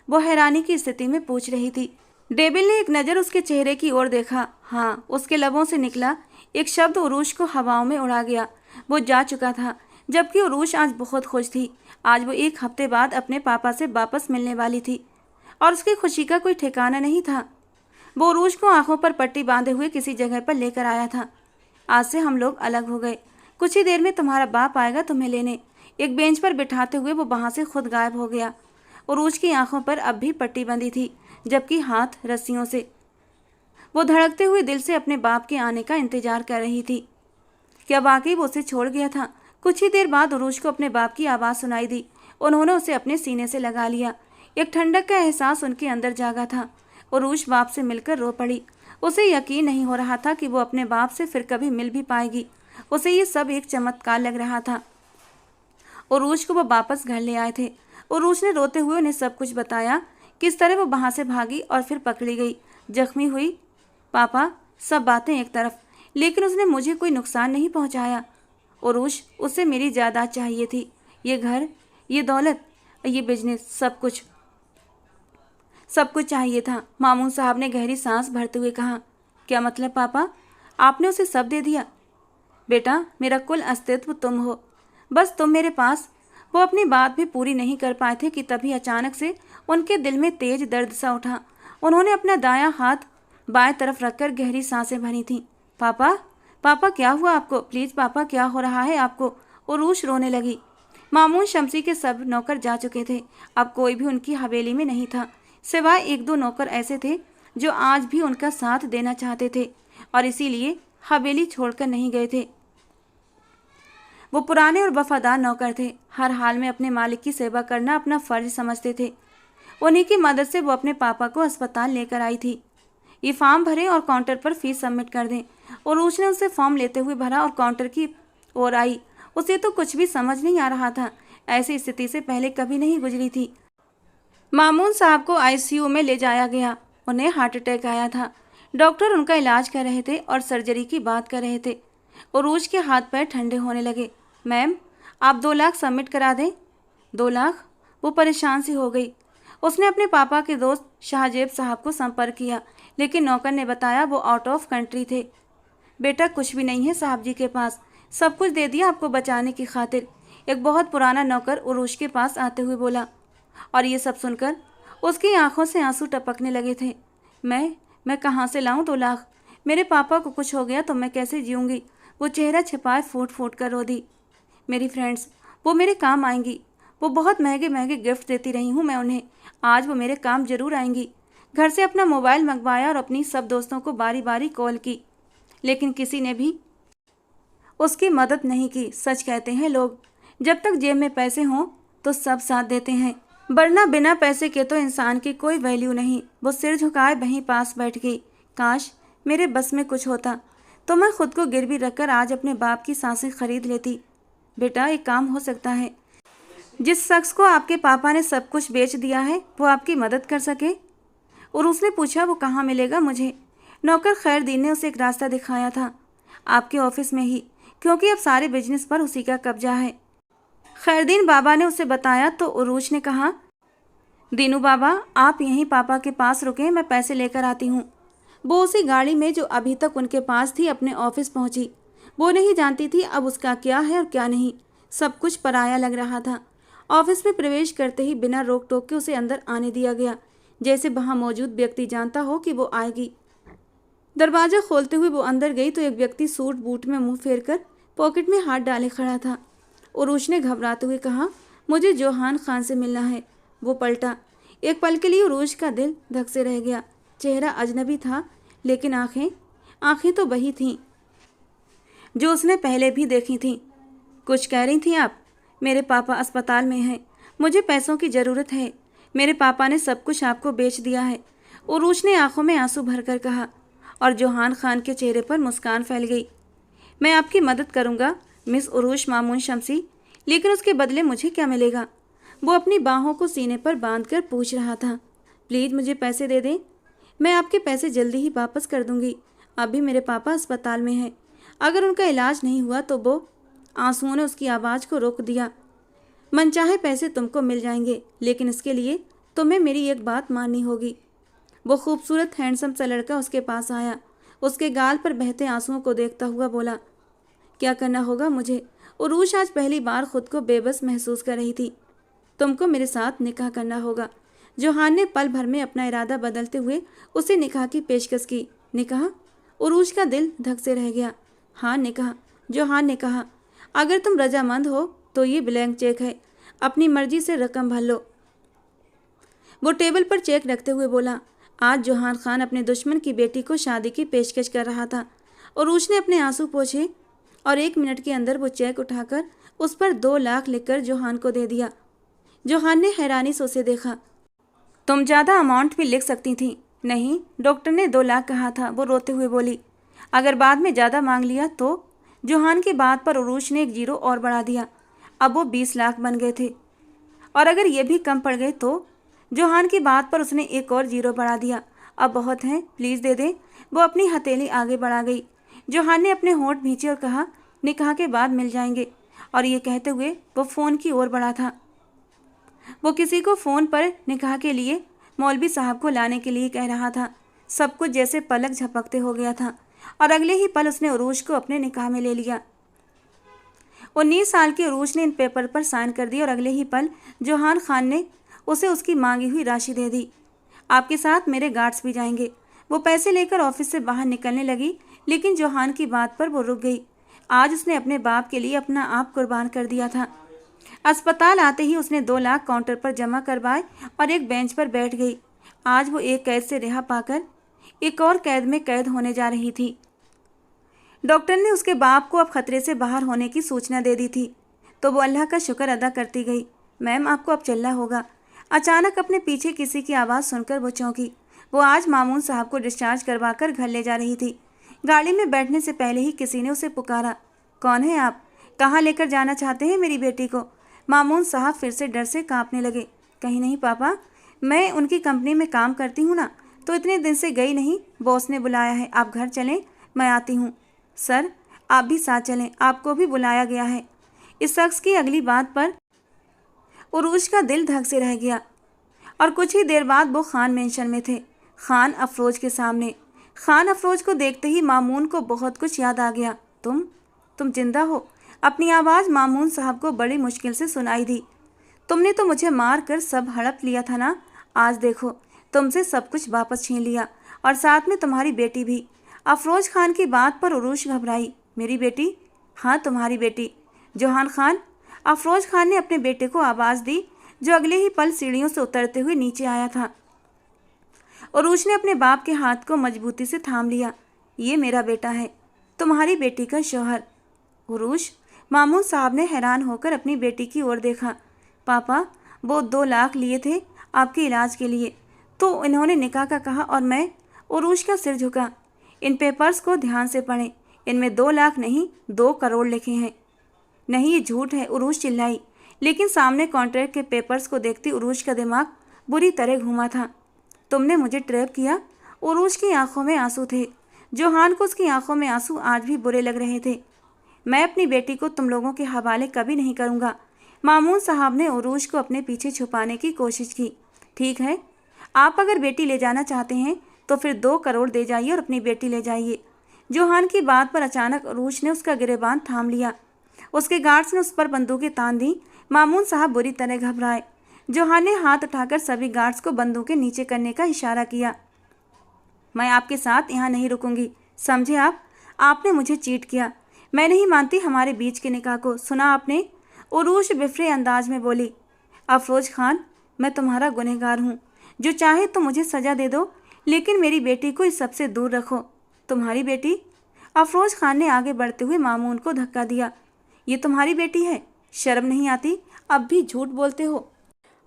वो हैरानी की स्थिति में पूछ रही थी। डेविल ने एक नज़र उसके चेहरे की ओर देखा। हाँ, उसके लबों से निकला एक शब्द उरुश को हवाओं में उड़ा गया। वो जा चुका था, जबकि उरुश आज बहुत खुश थी। आज वो 1 हफ्ते बाद अपने पापा से वापस मिलने वाली थी और उसकी खुशी का कोई ठिकाना नहीं था। वो उरुश को आंखों पर पट्टी बांधे हुए किसी जगह पर लेकर आया था। आज से हम लोग अलग हो गए। कुछ ही देर में तुम्हारा बाप आएगा तुम्हें लेने। एक बेंच पर बिठाते हुए वो वहाँ से खुद गायब हो गया। उरुश की आंखों पर अब भी पट्टी बंधी थी, जबकि हाथ रस्सियों से। वो धड़कते हुए दिल से अपने बाप के आने का इंतजार कर रही थी। क्या वाकई वो उसे छोड़ गया था? कुछ ही देर बाद उरुश को अपने बाप की आवाज़ सुनाई दी। उन्होंने उसे अपने सीने से लगा लिया। एक ठंडक का एहसास उनके अंदर जागा था। उरुश बाप से मिलकर रो पड़ी। उसे यकीन नहीं हो रहा था कि वो अपने बाप से फिर कभी मिल भी पाएगी। उसे ये सब एक चमत्कार लग रहा था। उरुश को वो वापस घर ले आए थे। उरुश ने रोते हुए उन्हें सब कुछ बताया, किस तरह वो वहाँ से भागी और फिर पकड़ी गई, जख्मी हुई। पापा, सब बातें एक तरफ, लेकिन उसने मुझे कोई नुकसान नहीं पहुँचाया। उरुश, उसे मेरी जायदाद चाहिए थी, ये घर, ये दौलत, ये बिजनेस, सब कुछ चाहिए था। मामून साहब ने गहरी सांस भरते हुए कहा। क्या मतलब पापा? आपने उसे सब दे दिया? बेटा, मेरा कुल अस्तित्व तुम हो, बस तुम मेरे पास। वो अपनी बात भी पूरी नहीं कर पाए थे कि तभी अचानक से उनके दिल में तेज दर्द सा उठा। उन्होंने अपना दायां हाथ बाएं तरफ रखकर गहरी सांसें भरी थीं। पापा, पापा क्या हुआ आपको? प्लीज़ पापा, क्या हो रहा है आपको? उरुश रोने लगी। मामून शमसी के सब नौकर जा चुके थे। अब कोई भी उनकी हवेली में नहीं था, सिवाय 1-2 नौकर ऐसे थे जो आज भी उनका साथ देना चाहते थे और इसीलिए हवेली छोड़कर नहीं गए थे। वो पुराने और वफादार नौकर थे। हर हाल में अपने मालिक की सेवा करना अपना फर्ज समझते थे। उन्हीं की मदद से वो अपने पापा को अस्पताल लेकर आई थी। ये फॉर्म भरें और काउंटर पर फीस सबमिट कर दें। उरुश ने उसे फॉर्म लेते हुए भरा और काउंटर की ओर आई। उसे तो कुछ भी समझ नहीं आ रहा था। ऐसी स्थिति से पहले कभी नहीं गुजरी थी। मामून साहब को आईसीयू में ले जाया गया। उन्हें हार्ट अटैक आया था। डॉक्टर उनका इलाज कर रहे थे और सर्जरी की बात कर रहे थे। उरुश के हाथ पैर ठंडे होने लगे। मैम, आप 2 लाख सबमिट करा दें। 2 लाख? वो परेशान सी हो गई। उसने अपने पापा के दोस्त शाहजेब साहब को संपर्क किया, लेकिन नौकर ने बताया वो आउट ऑफ कंट्री थे। बेटा, कुछ भी नहीं है साहब जी के पास, सब कुछ दे दिया आपको बचाने की खातिर, एक बहुत पुराना नौकर उरुश के पास आते हुए बोला। और ये सब सुनकर उसकी आंखों से आंसू टपकने लगे थे। मैं कहाँ से लाऊं 2 लाख? मेरे पापा को कुछ हो गया तो मैं कैसे जीऊँगी? वो चेहरा छिपाए फूट फूट कर रो दी। मेरी फ्रेंड्स, वो मेरे काम आएंगी। वो बहुत महंगे महंगे गिफ्ट देती रही हूँ मैं उन्हें, आज वो मेरे काम जरूर आएंगी। घर से अपना मोबाइल मंगवाया और अपनी सब दोस्तों को बारी बारी कॉल की, लेकिन किसी ने भी उसकी मदद नहीं की। सच कहते हैं लोग, जब तक जेब में पैसे हों तो सब साथ देते हैं, वरना बिना पैसे के तो इंसान की कोई वैल्यू नहीं। वो सिर झुकाए वहीं पास बैठ गई। काश मेरे बस में कुछ होता तो मैं खुद को गिरवी रखकर आज अपने बाप की सांसें खरीद लेती। बेटा, एक काम हो सकता है, जिस शख्स को आपके पापा ने सब कुछ बेच दिया है वो आपकी मदद कर सके। और उसने पूछा, वो कहाँ मिलेगा मुझे? नौकर खैरदीन ने उसे एक रास्ता दिखाया था, आपके ऑफिस में ही, क्योंकि अब सारे बिजनेस पर उसी का कब्जा है। खैरदीन बाबा ने उसे बताया तो उरुश ने कहा, दीनू बाबा, आप यहीं पापा के पास रुकें, मैं पैसे लेकर आती हूँ। वो उसी गाड़ी में जो अभी तक उनके पास थी अपने ऑफिस पहुंची। वो नहीं जानती थी अब उसका क्या है और क्या नहीं, सब कुछ पराया लग रहा था। ऑफिस में प्रवेश करते ही बिना रोक टोक के उसे अंदर आने दिया गया, जैसे वहाँ मौजूद व्यक्ति जानता हो कि वो आएगी। दरवाज़ा खोलते हुए वो अंदर गई तो एक व्यक्ति सूट बूट में मुंह फेर कर पॉकेट में हाथ डाले खड़ा था। उरुश ने घबराते हुए कहा, मुझे जोहान खान से मिलना है। वो पलटा। एक पल के लिए उरुश का दिल धक से रह गया। चेहरा अजनबी था, लेकिन आंखें तो वही थीं जो उसने पहले भी देखी थीं। कुछ कह रही थी आप? मेरे पापा अस्पताल में हैं, मुझे पैसों की ज़रूरत है। मेरे पापा ने सब कुछ आपको बेच दिया है। उरुश ने आंखों में आंसू भरकर कहा, और जोहान खान के चेहरे पर मुस्कान फैल गई। मैं आपकी मदद करूंगा मिस उरुश मामून शमसी, लेकिन उसके बदले मुझे क्या मिलेगा? वो अपनी बाहों को सीने पर बांधकर पूछ रहा था। प्लीज़ मुझे पैसे दे दें, मैं आपके पैसे जल्दी ही वापस कर दूंगी। अभी मेरे पापा अस्पताल में हैं, अगर उनका इलाज नहीं हुआ तो वो। आंसुओं ने उसकी आवाज़ को रोक दिया। मनचाहे पैसे तुमको मिल जाएंगे, लेकिन इसके लिए तुम्हें मेरी एक बात माननी होगी। वो खूबसूरत हैंडसम सा लड़का उसके पास आया। उसके गाल पर बहते आंसुओं को देखता हुआ बोला, क्या करना होगा मुझे? उरूश आज पहली बार खुद को बेबस महसूस कर रही थी। तुमको मेरे साथ निकाह करना होगा। जोहान ने पल भर में अपना इरादा बदलते हुए उसे निकाह की पेशकश की। निकाह? उरूश का दिल धक से रह गया। हाँ निकाह, जोहान ने कहा। अगर तुम रजामंद हो तो ये ब्लैंक चेक है, अपनी मर्जी से रकम भर लो। वो टेबल पर चेक रखते हुए बोला, आज जोहान खान अपने दुश्मन की बेटी को शादी की पेशकश कर रहा था। उरूश ने अपने आंसू पोंछे और 1 मिनट के अंदर वो चेक उठाकर उस पर 2 लाख लिखकर जोहान को दे दिया। जोहान ने हैरानी से उसे देखा। तुम ज़्यादा अमाउंट भी लिख सकती थी। नहीं, डॉक्टर ने 2 लाख कहा था, वो रोते हुए बोली। अगर बाद में ज़्यादा मांग लिया तो? जोहान की बात पर उरूश ने 1 जीरो और बढ़ा दिया। अब वो 20 लाख बन गए थे। और अगर ये भी कम पड़ गए तो? जोहान की बात पर उसने 1 और जीरो बढ़ा दिया। अब बहुत हैं, प्लीज़ दे दें। वो अपनी हथेली आगे बढ़ा गई। जोहान ने अपने होंठ भींचे और कहा, निकाह के बाद मिल जाएंगे। और ये कहते हुए वो फ़ोन की ओर बढ़ा था। वो किसी को फ़ोन पर निकाह के लिए मौलवी साहब को लाने के लिए कह रहा था। सब कुछ जैसे पलक झपकते हो गया था और अगले ही पल उसने उरूश को अपने निकाह में ले लिया। 19 साल के उरूश ने इन पेपर पर साइन कर दिए और अगले ही पल जोहान खान ने उसे उसकी मांगी हुई राशि दे दी। आपके साथ मेरे गार्ड्स भी जाएंगे। वो पैसे लेकर ऑफिस से बाहर निकलने लगी, लेकिन जोहान की बात पर वो रुक गई। आज उसने अपने बाप के लिए अपना आप कुर्बान कर दिया था। अस्पताल आते ही उसने 2 लाख काउंटर पर जमा करवाए और एक बेंच पर बैठ गई। आज वो एक कैद से रिहा पाकर एक और कैद में कैद होने जा रही थी। डॉक्टर ने उसके बाप को अब खतरे से बाहर होने की सूचना दे दी थी, तो वो अल्लाह का शुक्र अदा करती गई। मैम, आपको अब चलना होगा। अचानक अपने पीछे किसी की आवाज़ सुनकर वो चौंकी। वो आज मामून साहब को डिस्चार्ज करवाकर घर ले जा रही थी। गाड़ी में बैठने से पहले ही किसी ने उसे पुकारा, कौन है आप? कहाँ लेकर जाना चाहते हैं मेरी बेटी को? मामून साहब फिर से डर से कांपने लगे। कहीं नहीं पापा, मैं उनकी कंपनी में काम करती हूँ ना, तो इतने दिन से गई नहीं। बॉस ने बुलाया है, आप घर चलें, मैं आती हूँ। सर, आप भी साथ चलें, आपको भी बुलाया गया है। इस शख्स की अगली बात पर उरूश का दिल धक से रह गया और कुछ ही देर बाद वो खान मेंशन में थे, खान अफरोज के सामने। खान अफरोज को देखते ही मामून को बहुत कुछ याद आ गया। तुम जिंदा हो? अपनी आवाज़ मामून साहब को बड़ी मुश्किल से सुनाई दी। तुमने तो मुझे मार कर सब हड़प लिया था ना, आज देखो तुमसे सब कुछ वापस छीन लिया और साथ में तुम्हारी बेटी भी। अफरोज खान की बात पर उरूश घबराई। मेरी बेटी? हाँ, तुम्हारी बेटी। जोहान खान? अफरोज खान ने अपने बेटे को आवाज़ दी, जो अगले ही पल सीढ़ियों से उतरते हुए नीचे आया था। उरूश ने अपने बाप के हाथ को मजबूती से थाम लिया। ये मेरा बेटा है, तुम्हारी बेटी का शौहर। उरूश? मामून साहब ने हैरान होकर अपनी बेटी की ओर देखा। पापा, वो 2 लाख लिए थे आपके इलाज के लिए, तो इन्होंने निकाह का कहा और मैं। उरूश का सिर झुका। इन पेपर्स को ध्यान से पढ़ें, इनमें 2 लाख नहीं 2 करोड़ लिखे हैं। नहीं, ये झूठ है, उरूश चिल्लाई। लेकिन सामने कॉन्ट्रैक्ट के पेपर्स को देखती उरूश का दिमाग बुरी तरह घूमा था। तुमने मुझे ट्रैप किया। उरूश की आंखों में आंसू थे। जोहान को उसकी आंखों में आंसू आज भी बुरे लग रहे थे। मैं अपनी बेटी को तुम लोगों के हवाले कभी नहीं करूँगा। मामून साहब ने उरूश को अपने पीछे छुपाने की कोशिश की। ठीक है, आप अगर बेटी ले जाना चाहते हैं तो फिर 2 करोड़ दे जाइए और अपनी बेटी ले जाइए। जोहान की बात पर अचानक उरूश ने उसका गिरेबान थाम लिया। उसके गार्ड्स ने उस पर बंदूकें तान दी। मामून साहब बुरी तरह घबराए। जोहान ने हाथ उठाकर सभी गार्ड्स को बंदूकें नीचे करने का इशारा किया। मैं आपके साथ यहाँ नहीं रुकूंगी, समझे आप? आपने मुझे चीट किया। मैं नहीं मानती हमारे बीच के निकाह को। सुना आपने? उरूश बिफरे अंदाज में बोली। अफरोज खान, मैं तुम्हारा गुनहगार हूँ। जो चाहे तो मुझे सज़ा दे दो, लेकिन मेरी बेटी को इस सबसे दूर रखो। तुम्हारी बेटी? अफरोज खान ने आगे बढ़ते हुए मामून को धक्का दिया। ये तुम्हारी बेटी है? शर्म नहीं आती? अब भी झूठ बोलते हो।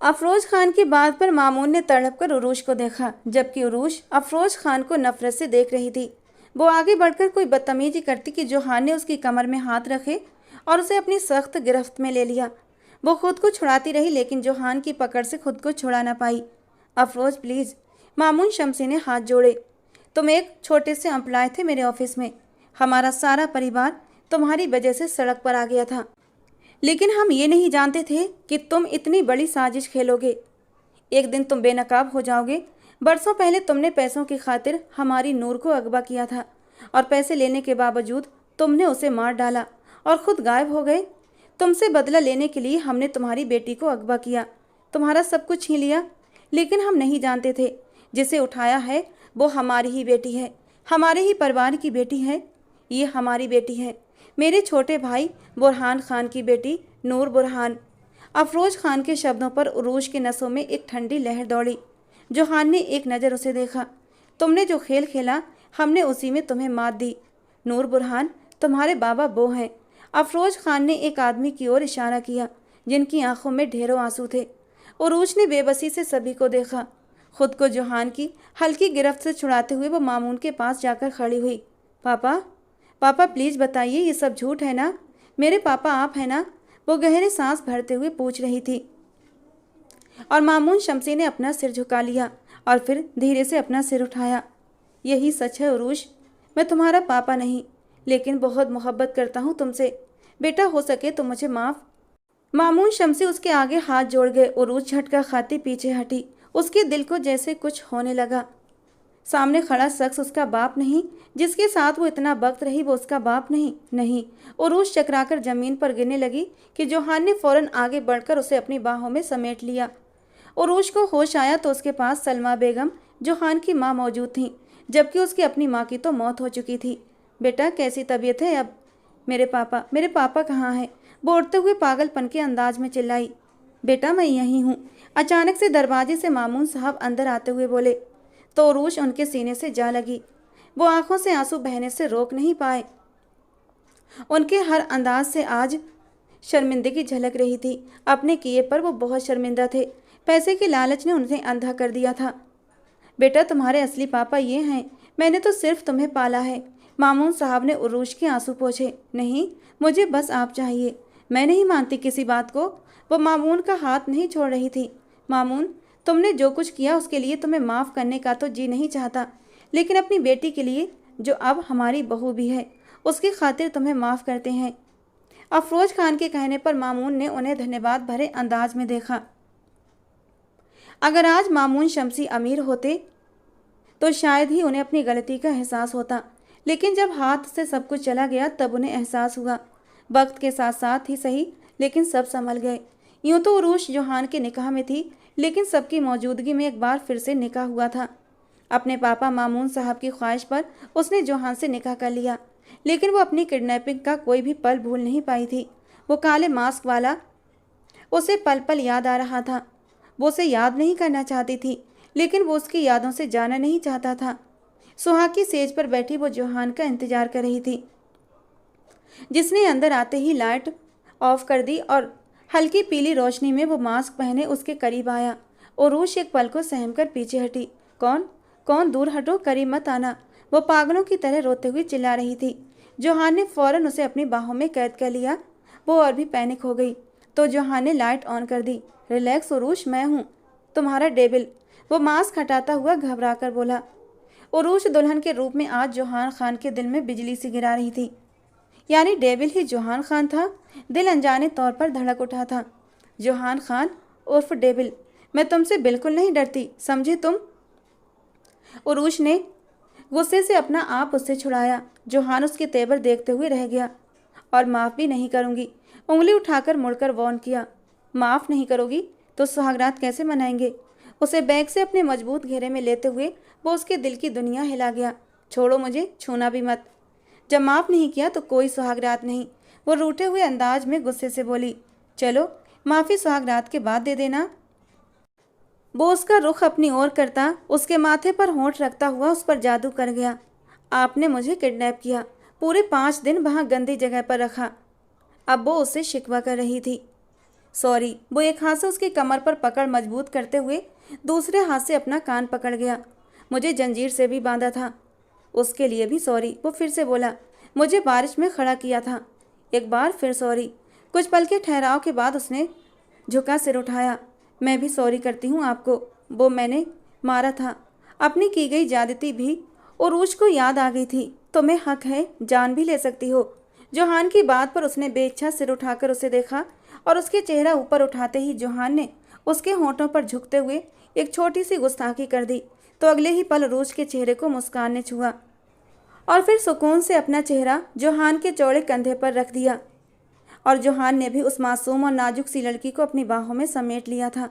अफरोज खान की बात पर मामून ने तड़प कर उरूश को देखा, जबकि उरूश अफरोज खान को नफरत से देख रही थी। वो आगे बढ़कर कोई बदतमीजी करती कि जोहान ने उसकी कमर में हाथ रखे और उसे अपनी सख्त गिरफ्त में ले लिया। वो खुद को छुड़ाती रही, लेकिन जोहान की पकड़ से खुद को छुड़ा ना पाई। अफरोज प्लीज़। मामून शमसी ने हाथ जोड़े। तुम एक छोटे से एम्प्लॉय थे मेरे ऑफिस में। हमारा सारा परिवार तुम्हारी वजह से सड़क पर आ गया था, लेकिन हम ये नहीं जानते थे कि तुम इतनी बड़ी साजिश खेलोगे। एक दिन तुम बेनकाब हो जाओगे। बरसों पहले तुमने पैसों की खातिर हमारी नूर को अगवा किया था और पैसे लेने के बावजूद तुमने उसे मार डाला और खुद गायब हो गए। तुमसे बदला लेने के लिए हमने तुम्हारी बेटी को अगवा किया, तुम्हारा सब कुछ छीन लिया, लेकिन हम नहीं जानते थे जिसे उठाया है वो हमारी ही बेटी है, हमारे ही परिवार की बेटी है। ये हमारी बेटी है, मेरे छोटे भाई बुरहान खान की बेटी नूर बुरहान। अफरोज खान के शब्दों पर उरूज के नसों में एक ठंडी लहर दौड़ी। जोहान ने एक नज़र उसे देखा। तुमने जो खेल खेला हमने उसी में तुम्हें मात दी। नूर बुरहान तुम्हारे बाबा वो हैं। अफरोज खान ने एक आदमी की ओर इशारा किया जिनकी आंखों में ढेरों आंसू थे। उरूज ने बेबसी से सभी को देखा। खुद को जोहान की हल्की गिरफ्त से छुड़ाते हुए वो मामून के पास जाकर खड़ी हुई। पापा, पापा प्लीज़ बताइए ये सब झूठ है ना? मेरे पापा आप हैं ना? वो गहरे सांस भरते हुए पूछ रही थी। और मामून शमसी ने अपना सिर झुका लिया और फिर धीरे से अपना सिर उठाया। यही सच है उरूज, मैं तुम्हारा पापा नहीं, लेकिन बहुत मोहब्बत करता हूँ तुमसे। बेटा हो सके तो मुझे माफ़। मामून शमसी उसके आगे हाथ जोड़ गए। उरूज झटका खाती पीछे हटी। उसके दिल को जैसे कुछ होने लगा। सामने खड़ा शख्स उसका बाप नहीं, जिसके साथ वो इतना वक्त रही वो उसका बाप नहीं। नहीं। उरूज चकराकर जमीन पर गिरने लगी कि जोहान ने फौरन आगे बढ़कर उसे अपनी बाहों में समेट लिया। उरूज को होश आया तो उसके पास सलमा बेगम जोहान की माँ मौजूद थी, जबकि उसकी अपनी माँ की तो मौत हो चुकी थी। बेटा कैसी तबीयत है अब? मेरे पापा कहाँ हैं? बोलते हुए पागलपन के अंदाज में चिल्लाई। बेटा मैं यहीं हूँ। अचानक से दरवाजे से मामून साहब अंदर आते हुए बोले तो उरूज उनके सीने से जा लगी। वो आंखों से आंसू बहने से रोक नहीं पाए। उनके हर अंदाज से आज शर्मिंदगी झलक रही थी। अपने किए पर वो बहुत शर्मिंदा थे। पैसे की लालच ने उन्हें अंधा कर दिया था। बेटा तुम्हारे असली पापा ये हैं, मैंने तो सिर्फ तुम्हें पाला है। मामून साहब ने उरूज के आंसू पोंछे। नहीं, मुझे बस आप चाहिए, मैं नहीं मानती किसी बात को। वो मामून का हाथ नहीं छोड़ रही थी। मामून, तुमने जो कुछ किया उसके लिए तुम्हें माफ़ करने का तो जी नहीं चाहता, लेकिन अपनी बेटी के लिए जो अब हमारी बहू भी है उसकी खातिर तुम्हें माफ़ करते हैं। अफरोज खान के कहने पर मामून ने उन्हें धन्यवाद भरे अंदाज में देखा। अगर आज मामून शमसी अमीर होते तो शायद ही उन्हें अपनी गलती का एहसास होता, लेकिन जब हाथ से सब कुछ चला गया तब उन्हें एहसास हुआ। वक्त के साथ साथ ही सही, लेकिन सब संभल गए। यूँ तो उरूज जोहान के निकाह में थी, लेकिन सबकी मौजूदगी में एक बार फिर से निकाह हुआ था। अपने पापा मामून साहब की ख्वाहिश पर उसने जोहान से निकाह कर लिया, लेकिन वो अपनी किडनैपिंग का कोई भी पल भूल नहीं पाई थी। वो काले मास्क वाला उसे पल पल याद आ रहा था। वो उसे याद नहीं करना चाहती थी, लेकिन वो उसकी यादों से जाना नहीं चाहता था। सुहाग की सेज पर बैठी वो जोहान का इंतजार कर रही थी, जिसने अंदर आते ही लाइट ऑफ कर दी और हल्की पीली रोशनी में वो मास्क पहने उसके करीब आया। उरूज एक पल को सहमकर पीछे हटी। कौन कौन? दूर हटो, करीब मत आना, वो पागलों की तरह रोते हुए चिल्ला रही थी। जोहान ने फौरन उसे अपनी बाहों में कैद कर लिया। वो और भी पैनिक हो गई तो जोहान ने लाइट ऑन कर दी। रिलैक्स उरूज, मैं हूँ तुम्हारा डेविल, वो मास्क हटाता हुआ घबरा कर बोला। उरूज दुल्हन के रूप में आज जोहान खान के दिल में बिजली सी गिरा रही थी। यानी डेविल ही जोहान खान था। दिल अनजाने तौर पर धड़क उठा था। जोहान खान उर्फ डेविल, मैं तुमसे बिल्कुल नहीं डरती, समझे तुम? उरूज ने गुस्से से अपना आप उससे छुड़ाया। जोहान उसके तेवर देखते हुए रह गया। और माफ़ भी नहीं करूँगी, उंगली उठाकर मुड़कर वॉर्न किया। माफ़ नहीं करोगी तो सुहागरात कैसे मनाएंगे? उसे बैग से अपने मजबूत घेरे में लेते हुए वो उसके दिल की दुनिया हिला गया। छोड़ो मुझे, छूना भी मत। जब माफ़ नहीं किया तो कोई सुहागरात नहीं, वो रूठे हुए अंदाज में गुस्से से बोली। चलो माफ़ी सुहागरात के बाद दे देना। वो उसका रुख अपनी ओर करता, उसके माथे पर होंठ रखता हुआ उस पर जादू कर गया। आपने मुझे किडनैप किया, पूरे 5 दिन वहाँ गंदी जगह पर रखा। अब वो उससे शिकवा कर रही थी। सॉरी। वो एक हाथ से उसकी कमर पर पकड़ मजबूत करते हुए दूसरे हाथ से अपना कान पकड़ गया। मुझे जंजीर से भी बांधा था, उसके लिए भी सॉरी। वो फिर से बोला। मुझे बारिश में खड़ा किया था, एक बार फिर सॉरी। कुछ पल के ठहराव के बाद उसने झुका सिर उठाया। मैं भी सॉरी करती हूँ आपको। वो मैंने मारा था। अपनी की गई ज्यादती भी उरूज को याद आ गई थी। तुम्हें हक है, जान भी ले सकती हो। जोहान की बात पर उसने बेइच्छा सिर उठाकर उसे देखा और उसके चेहरा ऊपर उठाते ही जोहान ने उसके होठों पर झुकते हुए एक छोटी सी गुस्ताखी कर दी। तो अगले ही पल उरूज के चेहरे को मुस्कान ने छुआ और फिर सुकून से अपना चेहरा जोहान के चौड़े कंधे पर रख दिया। और जोहान ने भी उस मासूम और नाजुक सी लड़की को अपनी बाहों में समेट लिया था।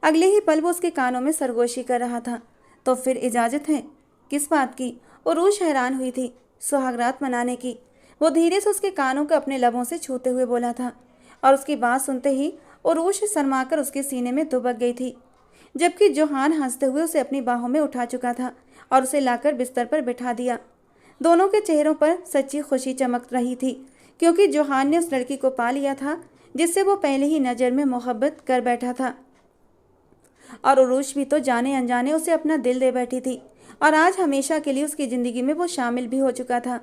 अगले ही पल वो उसके कानों में सरगोशी कर रहा था। तो फिर इजाज़त है? किस बात की? उरूज हैरान हुई थी। सुहागरात मनाने की। वो धीरे से उसके कानों को अपने लबों से छूते हुए बोला था और उसकी बात सुनते ही उरूज शर्माकर उसके सीने में दुबक गई थी, जबकि जोहान हंसते हुए उसे अपनी बाहों में उठा चुका था और उसे लाकर बिस्तर पर बिठा दिया। दोनों के चेहरों पर सच्ची खुशी चमक रही थी, क्योंकि जोहान ने उस लड़की को पा लिया था जिससे वो पहले ही नज़र में मोहब्बत कर बैठा था। और उरूज भी तो जाने अनजाने उसे अपना दिल दे बैठी थी और आज हमेशा के लिए उसकी ज़िंदगी में वो शामिल भी हो चुका था।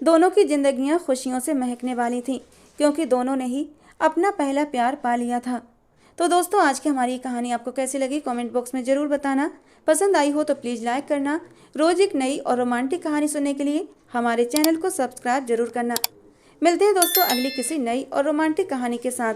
दोनों की जिंदगियां खुशियों से महकने वाली थीं, क्योंकि दोनों ने ही अपना पहला प्यार पा लिया था। तो दोस्तों, आज की हमारी कहानी आपको कैसी लगी कमेंट बॉक्स में ज़रूर बताना। पसंद आई हो तो प्लीज़ लाइक करना। रोज़ एक नई और रोमांटिक कहानी सुनने के लिए हमारे चैनल को सब्सक्राइब जरूर करना। मिलते हैं दोस्तों अगली किसी नई और रोमांटिक कहानी के साथ।